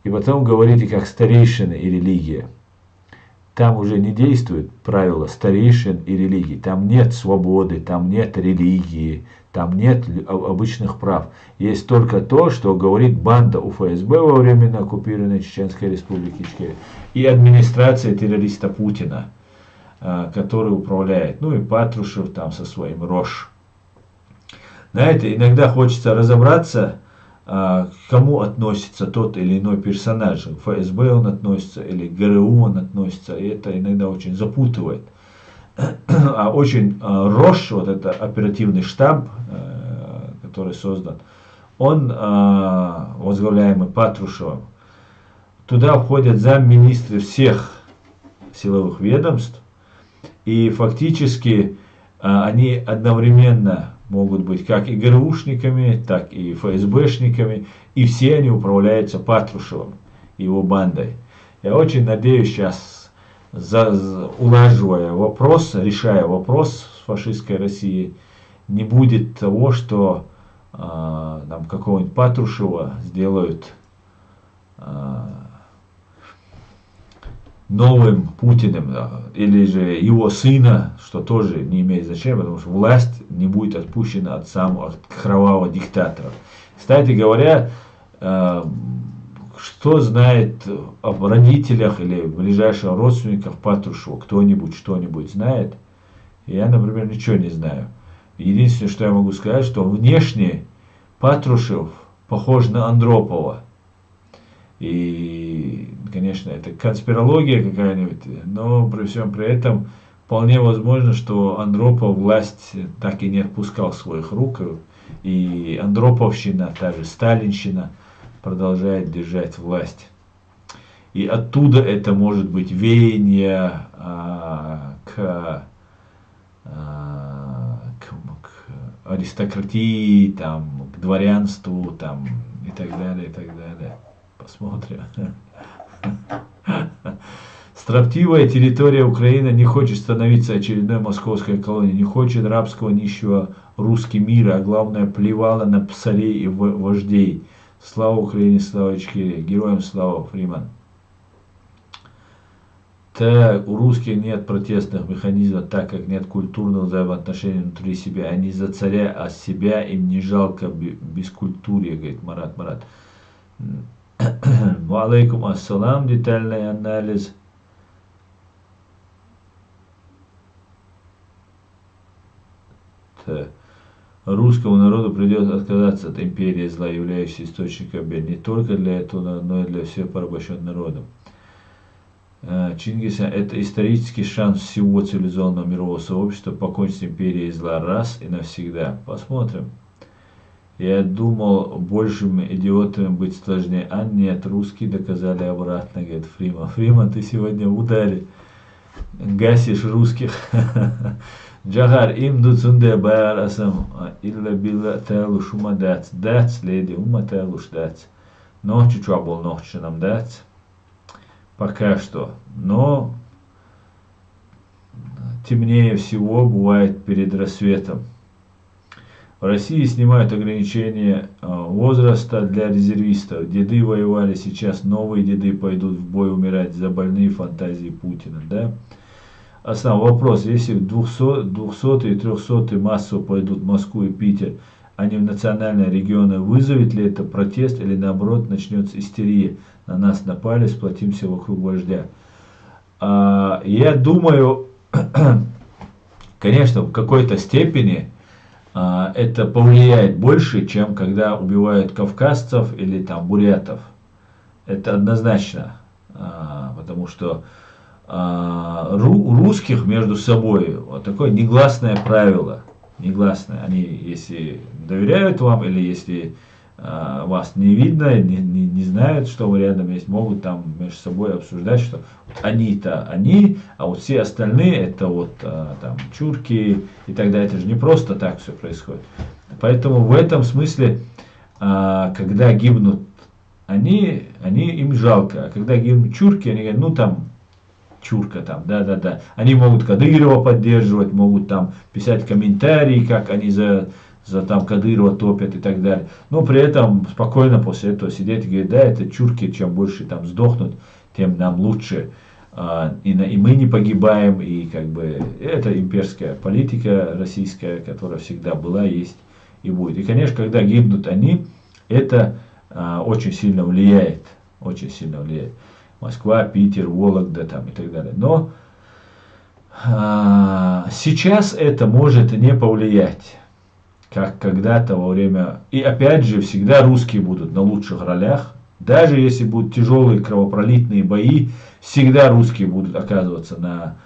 И потом говорите как старейшины и религия. Там уже не действует правило старейшин и религии. Там нет свободы, там нет религии, там нет обычных прав. Есть только то, что говорит банда УФСБ во время оккупированной Чеченской Республики Ичкерия и администрация террориста Путина, который управляет. Ну и Патрушев там со своим Рош. Знаете, иногда хочется разобраться, к кому относится тот или иной персонаж. К ФСБ он относится или к ГРУ он относится. И это иногда очень запутывает. А очень Рош, вот это оперативный штаб, который создан, он возглавляемый Патрушевым. Туда входят замминистры всех силовых ведомств. И фактически они одновременно могут быть как и ГРУшниками, так и ФСБшниками, и все они управляются Патрушевым, его бандой. Я очень надеюсь сейчас, улаживая вопрос, решая вопрос с фашистской Россией, не будет того, что нам какого-нибудь Патрушева сделают новым Путиным, или же его сына, что тоже не имеет значения, потому что власть не будет отпущена от самого кровавого диктатора. Кстати говоря, что знает об родителях или ближайших родственниках Патрушева, кто-нибудь что-нибудь знает? Я, например, ничего не знаю. Единственное, что я могу сказать, что внешне Патрушев похож на Андропова. И, конечно, это конспирология какая-нибудь, но при всем при этом вполне возможно, что Андропов власть так и не отпускал своих рук, и Андроповщина, та же Сталинщина продолжает держать власть. И оттуда это может быть веяние к аристократии, там, к дворянству, там, и так далее, и так далее. Посмотрим. Строптивая территория Украины не хочет становиться очередной московской колонией, не хочет рабского нищего русский мира, а главное плевала на псарей и вождей. Слава Украине, слава Ичкерии, героям слава, Фриман. Так, у русских нет протестных механизмов, так как нет культурных взаимоотношений внутри себя. Они за царя, а себя им не жалко бескультурье, говорит Марат. Алейкум ассалам, детальный анализ. Так. Русскому народу придется отказаться от империи зла, являющейся источником бед, не только для этого, но и для всех порабощенных народов. Чингисхан – это исторический шанс всего цивилизованного мирового сообщества покончить с империей зла раз и навсегда. Посмотрим. Я думал, большими идиотами быть сложнее. А нет, русские доказали обратно, говорит Фриман. Фриман, ты сегодня в ударе. Гасишь русских. Джагар, им дуцунде байар асам, илля билла тайлу шума дац. Дац, леди, ума тайлу шдац. Ночью чуабол ночью нам дац. Пока что. Но темнее всего бывает перед рассветом. В России снимают ограничения возраста для резервистов. Деды воевали, сейчас новые деды пойдут в бой умирать за больные фантазии Путина. Да? Основной вопрос, если 200 и 300 массово пойдут в Москву и Питер, а не в национальные регионы, вызовет ли это протест или наоборот начнется истерия? На нас напали, сплотимся вокруг вождя. Я думаю, конечно, в какой-то степени это повлияет больше, чем когда убивают кавказцев или там бурятов. Это однозначно, потому что у русских между собой вот такое негласное правило. Негласное. Они, если доверяют вам, или если вас не видно, не знают, что вы рядом есть, могут там между собой обсуждать, что вот они-то они, а вот все остальные это вот там чурки и так далее. Это же не просто так все происходит. Поэтому в этом смысле, когда гибнут они им жалко. А когда гибнут чурки, они говорят, ну там чурка там, да. Они могут Кадырова поддерживать, могут там писать комментарии, как они за там Кадырова топят и так далее. Но при этом спокойно после этого сидеть и говорить, да, это чурки, чем больше там сдохнут, тем нам лучше. И мы не погибаем, и как бы это имперская политика российская, которая всегда была, есть и будет. И, конечно, когда гибнут они, это очень сильно влияет. Очень сильно влияет. Москва, Питер, Вологда там и так далее. Но сейчас это может не повлиять, как когда-то во время... И опять же, всегда русские будут на лучших ролях. Даже если будут тяжелые кровопролитные бои, всегда русские будут оказываться на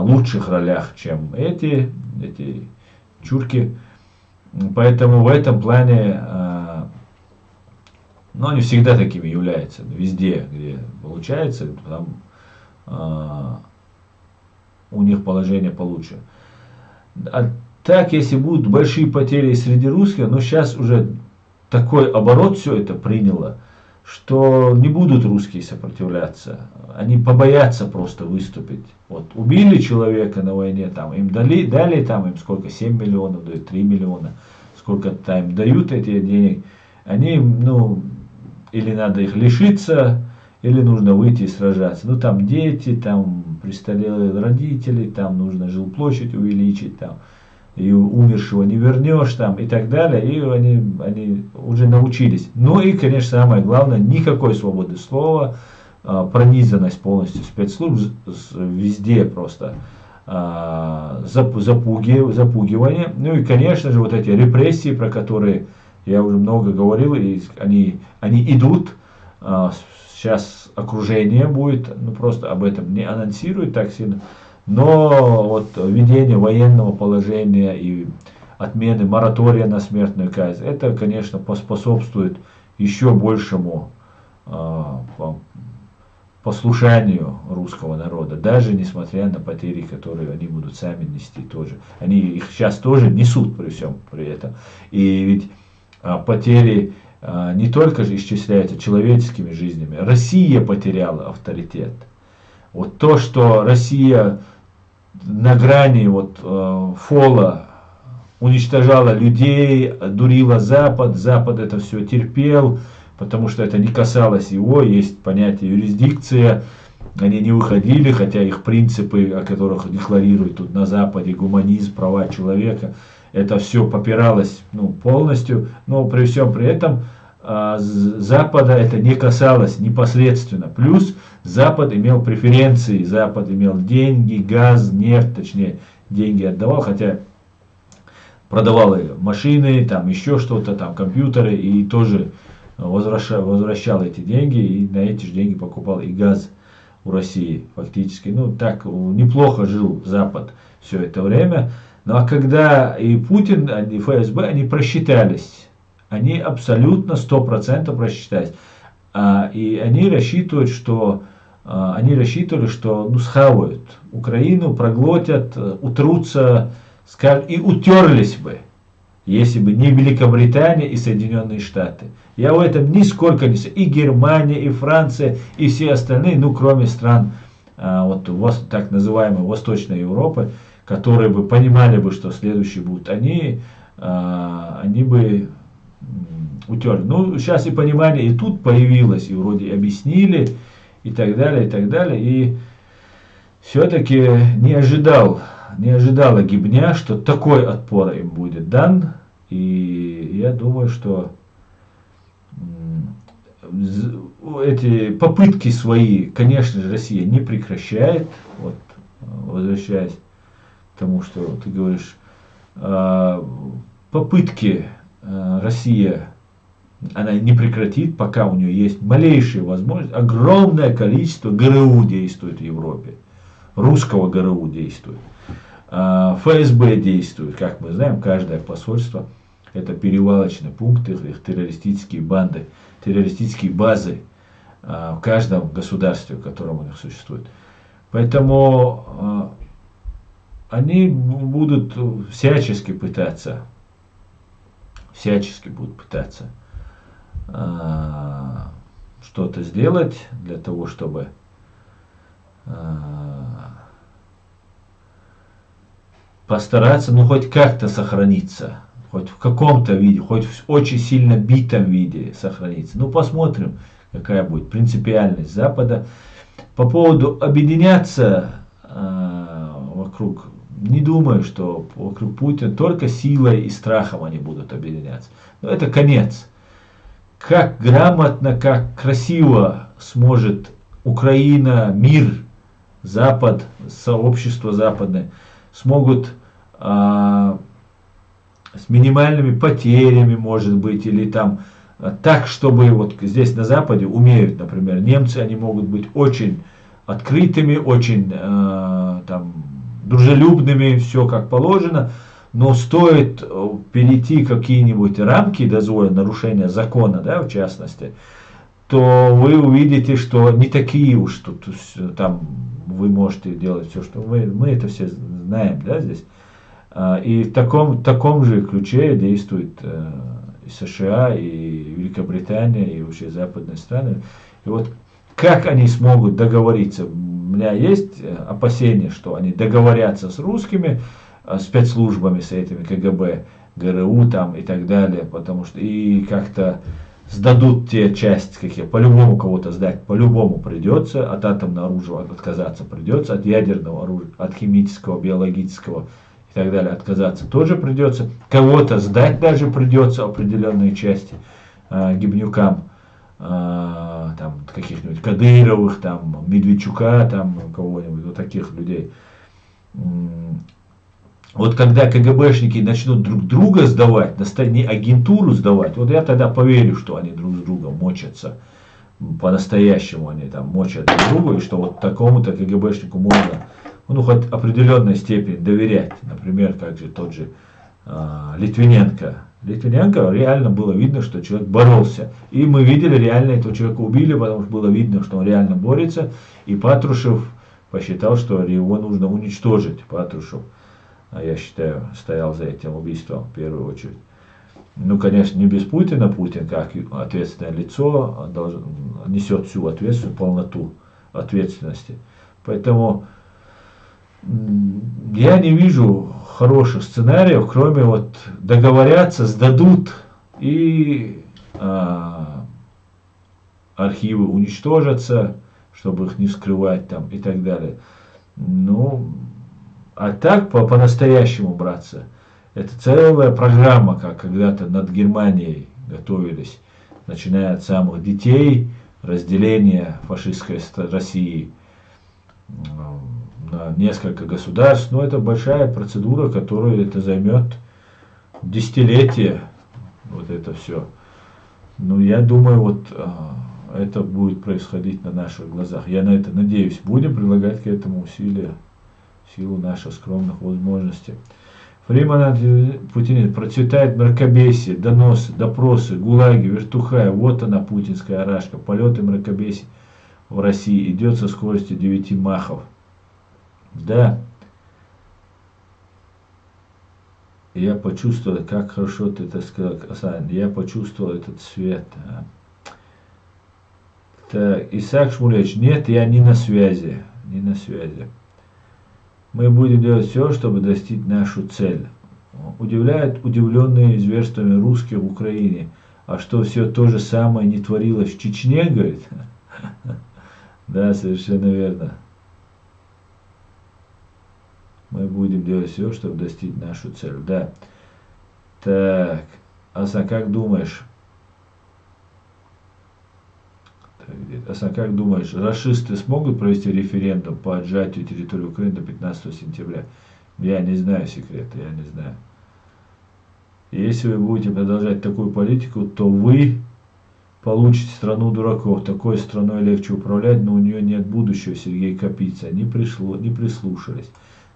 лучших ролях, чем эти чурки. Поэтому в этом плане... Но они всегда такими являются. Везде, где получается, там у них положение получше. А так, если будут большие потери среди русских, но сейчас уже такой оборот все это приняло, что не будут русские сопротивляться. Они побоятся просто выступить. Вот убили человека на войне, там, им дали там, им сколько, 7 миллионов дают, 3 миллиона, сколько там дают эти денег. Они, или надо их лишиться, или нужно выйти и сражаться. Ну там дети, там престарелые родители, там нужно жилплощадь увеличить, там, и умершего не вернешь, там, и так далее. И они уже научились. Ну и, конечно, самое главное, никакой свободы слова, пронизанность полностью спецслужб, везде просто запугивание. Ну и, конечно же, вот эти репрессии, про которые Я уже много говорил, и они идут. Сейчас окружение будет, ну просто об этом не анонсируют так сильно. Но вот введение военного положения и отмены моратория на смертную казнь, это, конечно, поспособствует еще большему послушанию русского народа, даже несмотря на потери, которые они будут сами нести тоже. Они их сейчас тоже несут при всем при этом. И ведь потери не только же исчисляются человеческими жизнями. Россия потеряла авторитет. Вот то, что Россия на грани фола уничтожала людей, дурила Запад, Запад это все терпел, потому что это не касалось его, есть понятие юрисдикция, они не выходили, хотя их принципы, о которых декларируют тут на Западе, гуманизм, права человека, это все попиралось полностью, но при всем при этом Запада это не касалось непосредственно. Плюс Запад имел преференции, Запад имел деньги, газ, нефть, точнее деньги отдавал, хотя продавал и машины, там еще что-то, там компьютеры, и тоже возвращал эти деньги, и на эти же деньги покупал и газ у России фактически. Ну так неплохо жил Запад все это время. Ну а когда и Путин, и ФСБ, они просчитались. Они абсолютно 100% просчитались. И они рассчитывали, что схавают Украину, проглотят, утрутся, и утерлись бы, если бы не Великобритания и Соединенные Штаты. Я в этом нисколько не... И Германия, и Франция, и все остальные, кроме стран так называемой Восточной Европы, которые бы понимали бы, что следующие будут, они бы утерли. Сейчас и понимание и тут появилось, и вроде объяснили, и так далее, и так далее. И все-таки не ожидала Гибня, что такой отпор им будет дан. И я думаю, что эти попытки свои, конечно же, Россия не прекращает. Вот, возвращаясь к тому, что ты говоришь, попытки Россия, она не прекратит, пока у нее есть малейшая возможность. Огромное количество ГРУ действует в Европе. Русского ГРУ действует. ФСБ действует. Как мы знаем, каждое посольство это перевалочные пункты, их террористические банды, террористические базы в каждом государстве, в котором у них существует. Поэтому они будут всячески пытаться что-то сделать для того, чтобы постараться, хоть как-то сохраниться, хоть в каком-то виде, хоть в очень сильно битом виде сохраниться. Посмотрим, какая будет принципиальность Запада. По поводу объединяться вокруг, не думаю, что вокруг Путина только силой и страхом они будут объединяться. Но это конец. Как грамотно, как красиво сможет Украина, мир, Запад, сообщество западное смогут с минимальными потерями, может быть, или там так, чтобы вот здесь на Западе умеют, например, немцы, они могут быть очень открытыми, очень дружелюбными, все как положено, но стоит перейти какие-нибудь рамки дозволенного нарушения закона, в частности, то вы увидите, что не такие уж тут там вы можете делать все, что мы это все знаем, здесь. И в таком же ключе действует и США, и Великобритания, и вообще западные страны. И вот как они смогут договориться? У меня есть опасения, что они договорятся с русскими спецслужбами, с этими КГБ, ГРУ там и так далее, потому что и как-то сдадут те части, какие по-любому кого-то сдать, по-любому придется, от атомного оружия отказаться придется, от ядерного оружия, от химического, биологического и так далее отказаться тоже придется, кого-то сдать даже придется, определенные части гибнюкам, там каких-нибудь Кадыровых, там Медведчука, там кого-нибудь, вот таких людей. Вот когда КГБшники начнут друг друга сдавать, не агентуру сдавать, вот я тогда поверю, что они друг с другом мочатся. По-настоящему они там мочат друг друга, и что вот такому-то КГБшнику можно, ну, хоть определенной степени доверять. Например, как же тот же Литвиненко. Литвиненко реально было видно, что человек боролся. И мы видели, реально этого человека убили, потому что было видно, что он реально борется. И Патрушев посчитал, что его нужно уничтожить. Патрушев, я считаю, стоял за этим убийством в первую очередь. Ну, конечно, не без Путина. Путин, как ответственное лицо, несет всю ответственность, полноту ответственности. Поэтому я не вижу хороших сценариев, кроме вот договорятся, сдадут и архивы уничтожатся, чтобы их не скрывать там и так далее. Ну, а так по-настоящему браться. Это целая программа, как когда-то над Германией готовились, начиная от самых детей, разделения фашистской России на несколько государств. Но это большая процедура, которая это займет десятилетия, вот это все. Ну, я думаю, вот это будет происходить на наших глазах. Я на это надеюсь. Будем прилагать к этому усилия в силу наших скромных возможностей. Фриман Путин, процветает мракобесие, доносы, допросы, гулаги, вертухая. Вот она, путинская арашка. Полеты мракобесия в России идет со скоростью 9 махов. Да. Я почувствовал, как хорошо ты это сказал, Асан. Я почувствовал этот свет. Так, Исаак Шмулевич, нет, я не на связи. Не на связи. Мы будем делать все, чтобы достичь нашу цель. Удивляют удивленные зверствами русских в Украине. А что все то же самое не творилось в Чечне, говорит? Да, совершенно верно. Мы будем делать все, чтобы достичь нашу цель. Да. Так, Асан, как думаешь? Асан, как думаешь, рашисты смогут провести референдум по отжатию территории Украины до 15 сентября? Я не знаю секрета, я не знаю. Если вы будете продолжать такую политику, то вы получите страну дураков. Такой страной легче управлять, но у нее нет будущего, Сергей Капица. Не прислушались.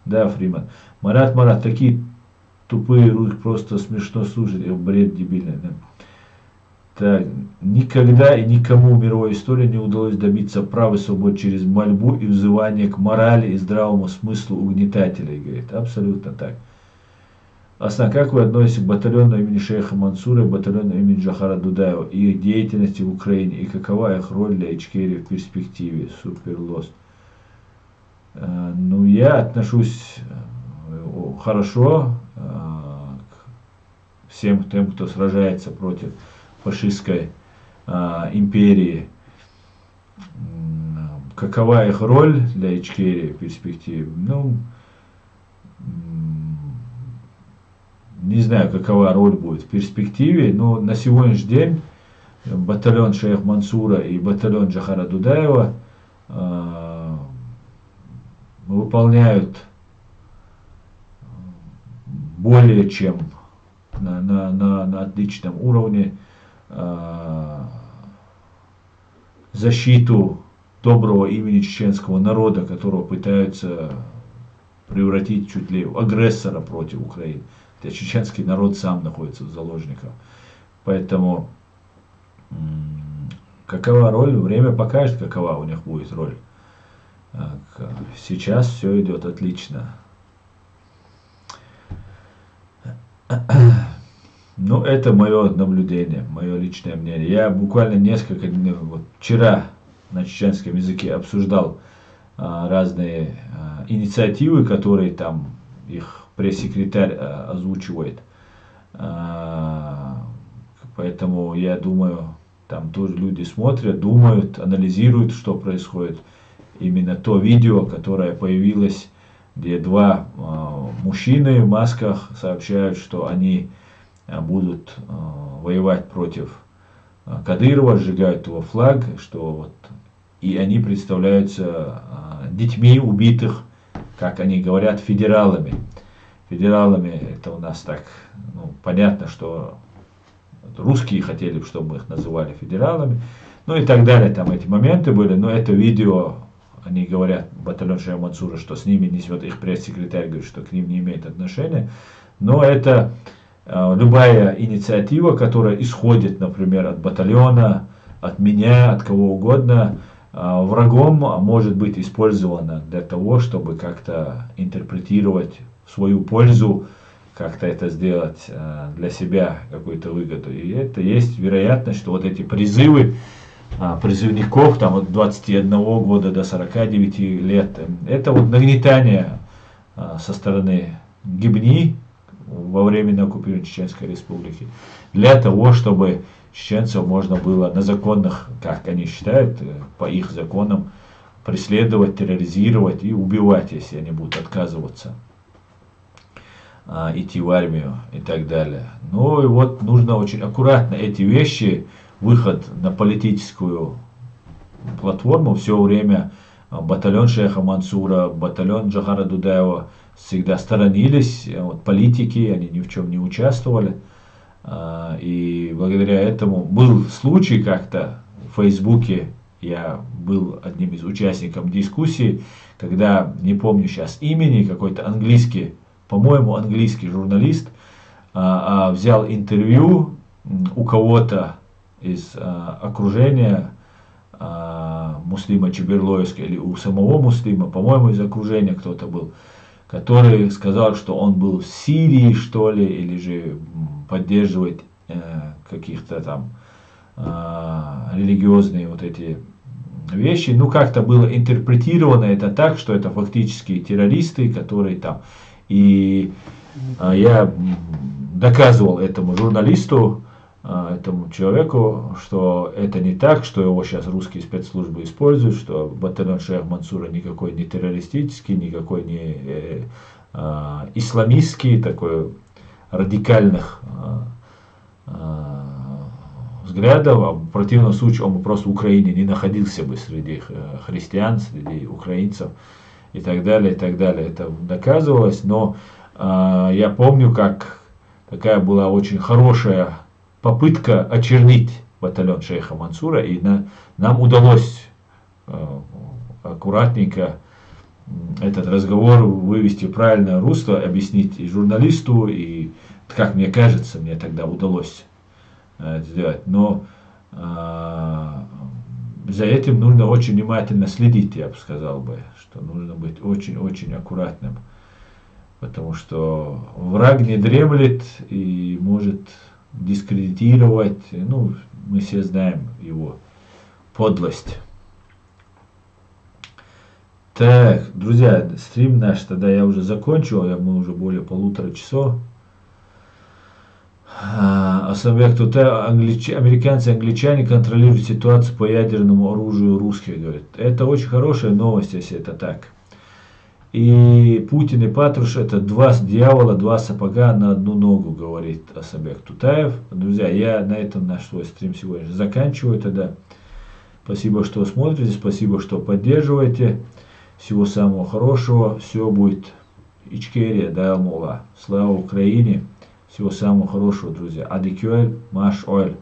Да, Фриман. Марат, такие тупые руки, просто смешно слушать, бред дебильный. Да? Так, никогда и никому в мировой истории не удалось добиться права и свободы через мольбу и взывание к морали и здравому смыслу угнетателей, говорит. Абсолютно так. Асан, как вы относитесь к батальону имени шейха Мансура и батальону имени Джохара Дудаева и их деятельности в Украине, и какова их роль для Ичкерии в перспективе? Супер лост. Ну, я отношусь хорошо к всем тем, кто сражается против фашистской империи. Какова их роль для Ичкерии в перспективе? Ну, не знаю, какова роль будет в перспективе, но на сегодняшний день батальон шейха Мансура и батальон Джохара Дудаева выполняют более чем на отличном уровне защиту доброго имени чеченского народа, которого пытаются превратить чуть ли в агрессора против Украины. Хотя чеченский народ сам находится в заложниках. Поэтому какова роль, время покажет, какова у них будет роль. Сейчас все идет отлично. Ну, это мое наблюдение, мое личное мнение. Я буквально несколько дней, вот вчера на чеченском языке обсуждал разные инициативы, которые там их пресс-секретарь озвучивает. Поэтому я думаю, там тоже люди смотрят, думают, анализируют, что происходит. Именно то видео, которое появилось, где два мужчины в масках сообщают, что они будут воевать против Кадырова, сжигают его флаг, что вот, и они представляются детьми убитых, как они говорят, федералами. Федералами это у нас так, ну, понятно, что русские хотели, чтобы мы их называли федералами, ну и так далее, там эти моменты были, но это видео, они говорят, батальон Шейха Мансура, что с ними несет, их пресс-секретарь говорит, что к ним не имеет отношения, но это любая инициатива, которая исходит, например, от батальона, от меня, от кого угодно, врагом может быть использована для того, чтобы как-то интерпретировать в свою пользу, как-то это сделать для себя какую-то выгоду. И это есть вероятность, что вот эти призывы призывников там, от 21 года до 49 лет, это вот нагнетание со стороны Гибни во время оккупированной Чеченской Республики, для того, чтобы чеченцев можно было на законных, как они считают, по их законам, преследовать, терроризировать и убивать, если они будут отказываться идти в армию и так далее. Ну и вот нужно очень аккуратно эти вещи, выход на политическую платформу, все время батальон Шейха Мансура, батальон Джохара Дудаева всегда сторонились от политики, они ни в чем не участвовали. И благодаря этому был случай как-то в Фейсбуке, я был одним из участников дискуссии, когда, не помню сейчас имени, какой-то английский, по-моему, английский журналист взял интервью у кого-то из окружения Муслима Чеберлоевска или у самого Муслима, по-моему, из окружения кто-то был, который сказал, что он был в Сирии, что ли, или же поддерживает каких-то там религиозные вот эти вещи. Ну, как-то было интерпретировано это так, что это фактически террористы, которые там. И я доказывал этому журналисту, этому человеку, что это не так, что его сейчас русские спецслужбы используют, что батальон Шейха Мансура никакой не террористический, никакой не исламистский, такой радикальных взглядов, а в противном случае он бы просто в Украине не находился бы среди христиан, среди украинцев и так далее, и так далее. Это доказывалось, но я помню, как такая была очень хорошая попытка очернить батальон Шейха Мансура, и нам удалось аккуратненько этот разговор вывести в правильное русло, объяснить и журналисту, и, как мне кажется, мне тогда удалось это сделать. Но за этим нужно очень внимательно следить, я бы сказал бы, что нужно быть очень-очень аккуратным, потому что враг не дремлет и может дискредитировать, ну, мы все знаем его подлость. Так, друзья, стрим наш тогда я уже закончил, мы уже более 1,5 часа. Особенно тут американцы и англичане контролируют ситуацию по ядерному оружию русских, говорят. Это очень хорошая новость, если это так. И Путин и Патруш — это два дьявола, два сапога на одну ногу, говорит Асамбек Тутаев. Друзья, я на этом наш свой стрим сегодня заканчиваю тогда. Спасибо, что смотрите, спасибо, что поддерживаете. Всего самого хорошего. Все будет Ичкерия, Дайлмула. Слава Украине. Всего самого хорошего, друзья. Адикюэль, Маш Оэль.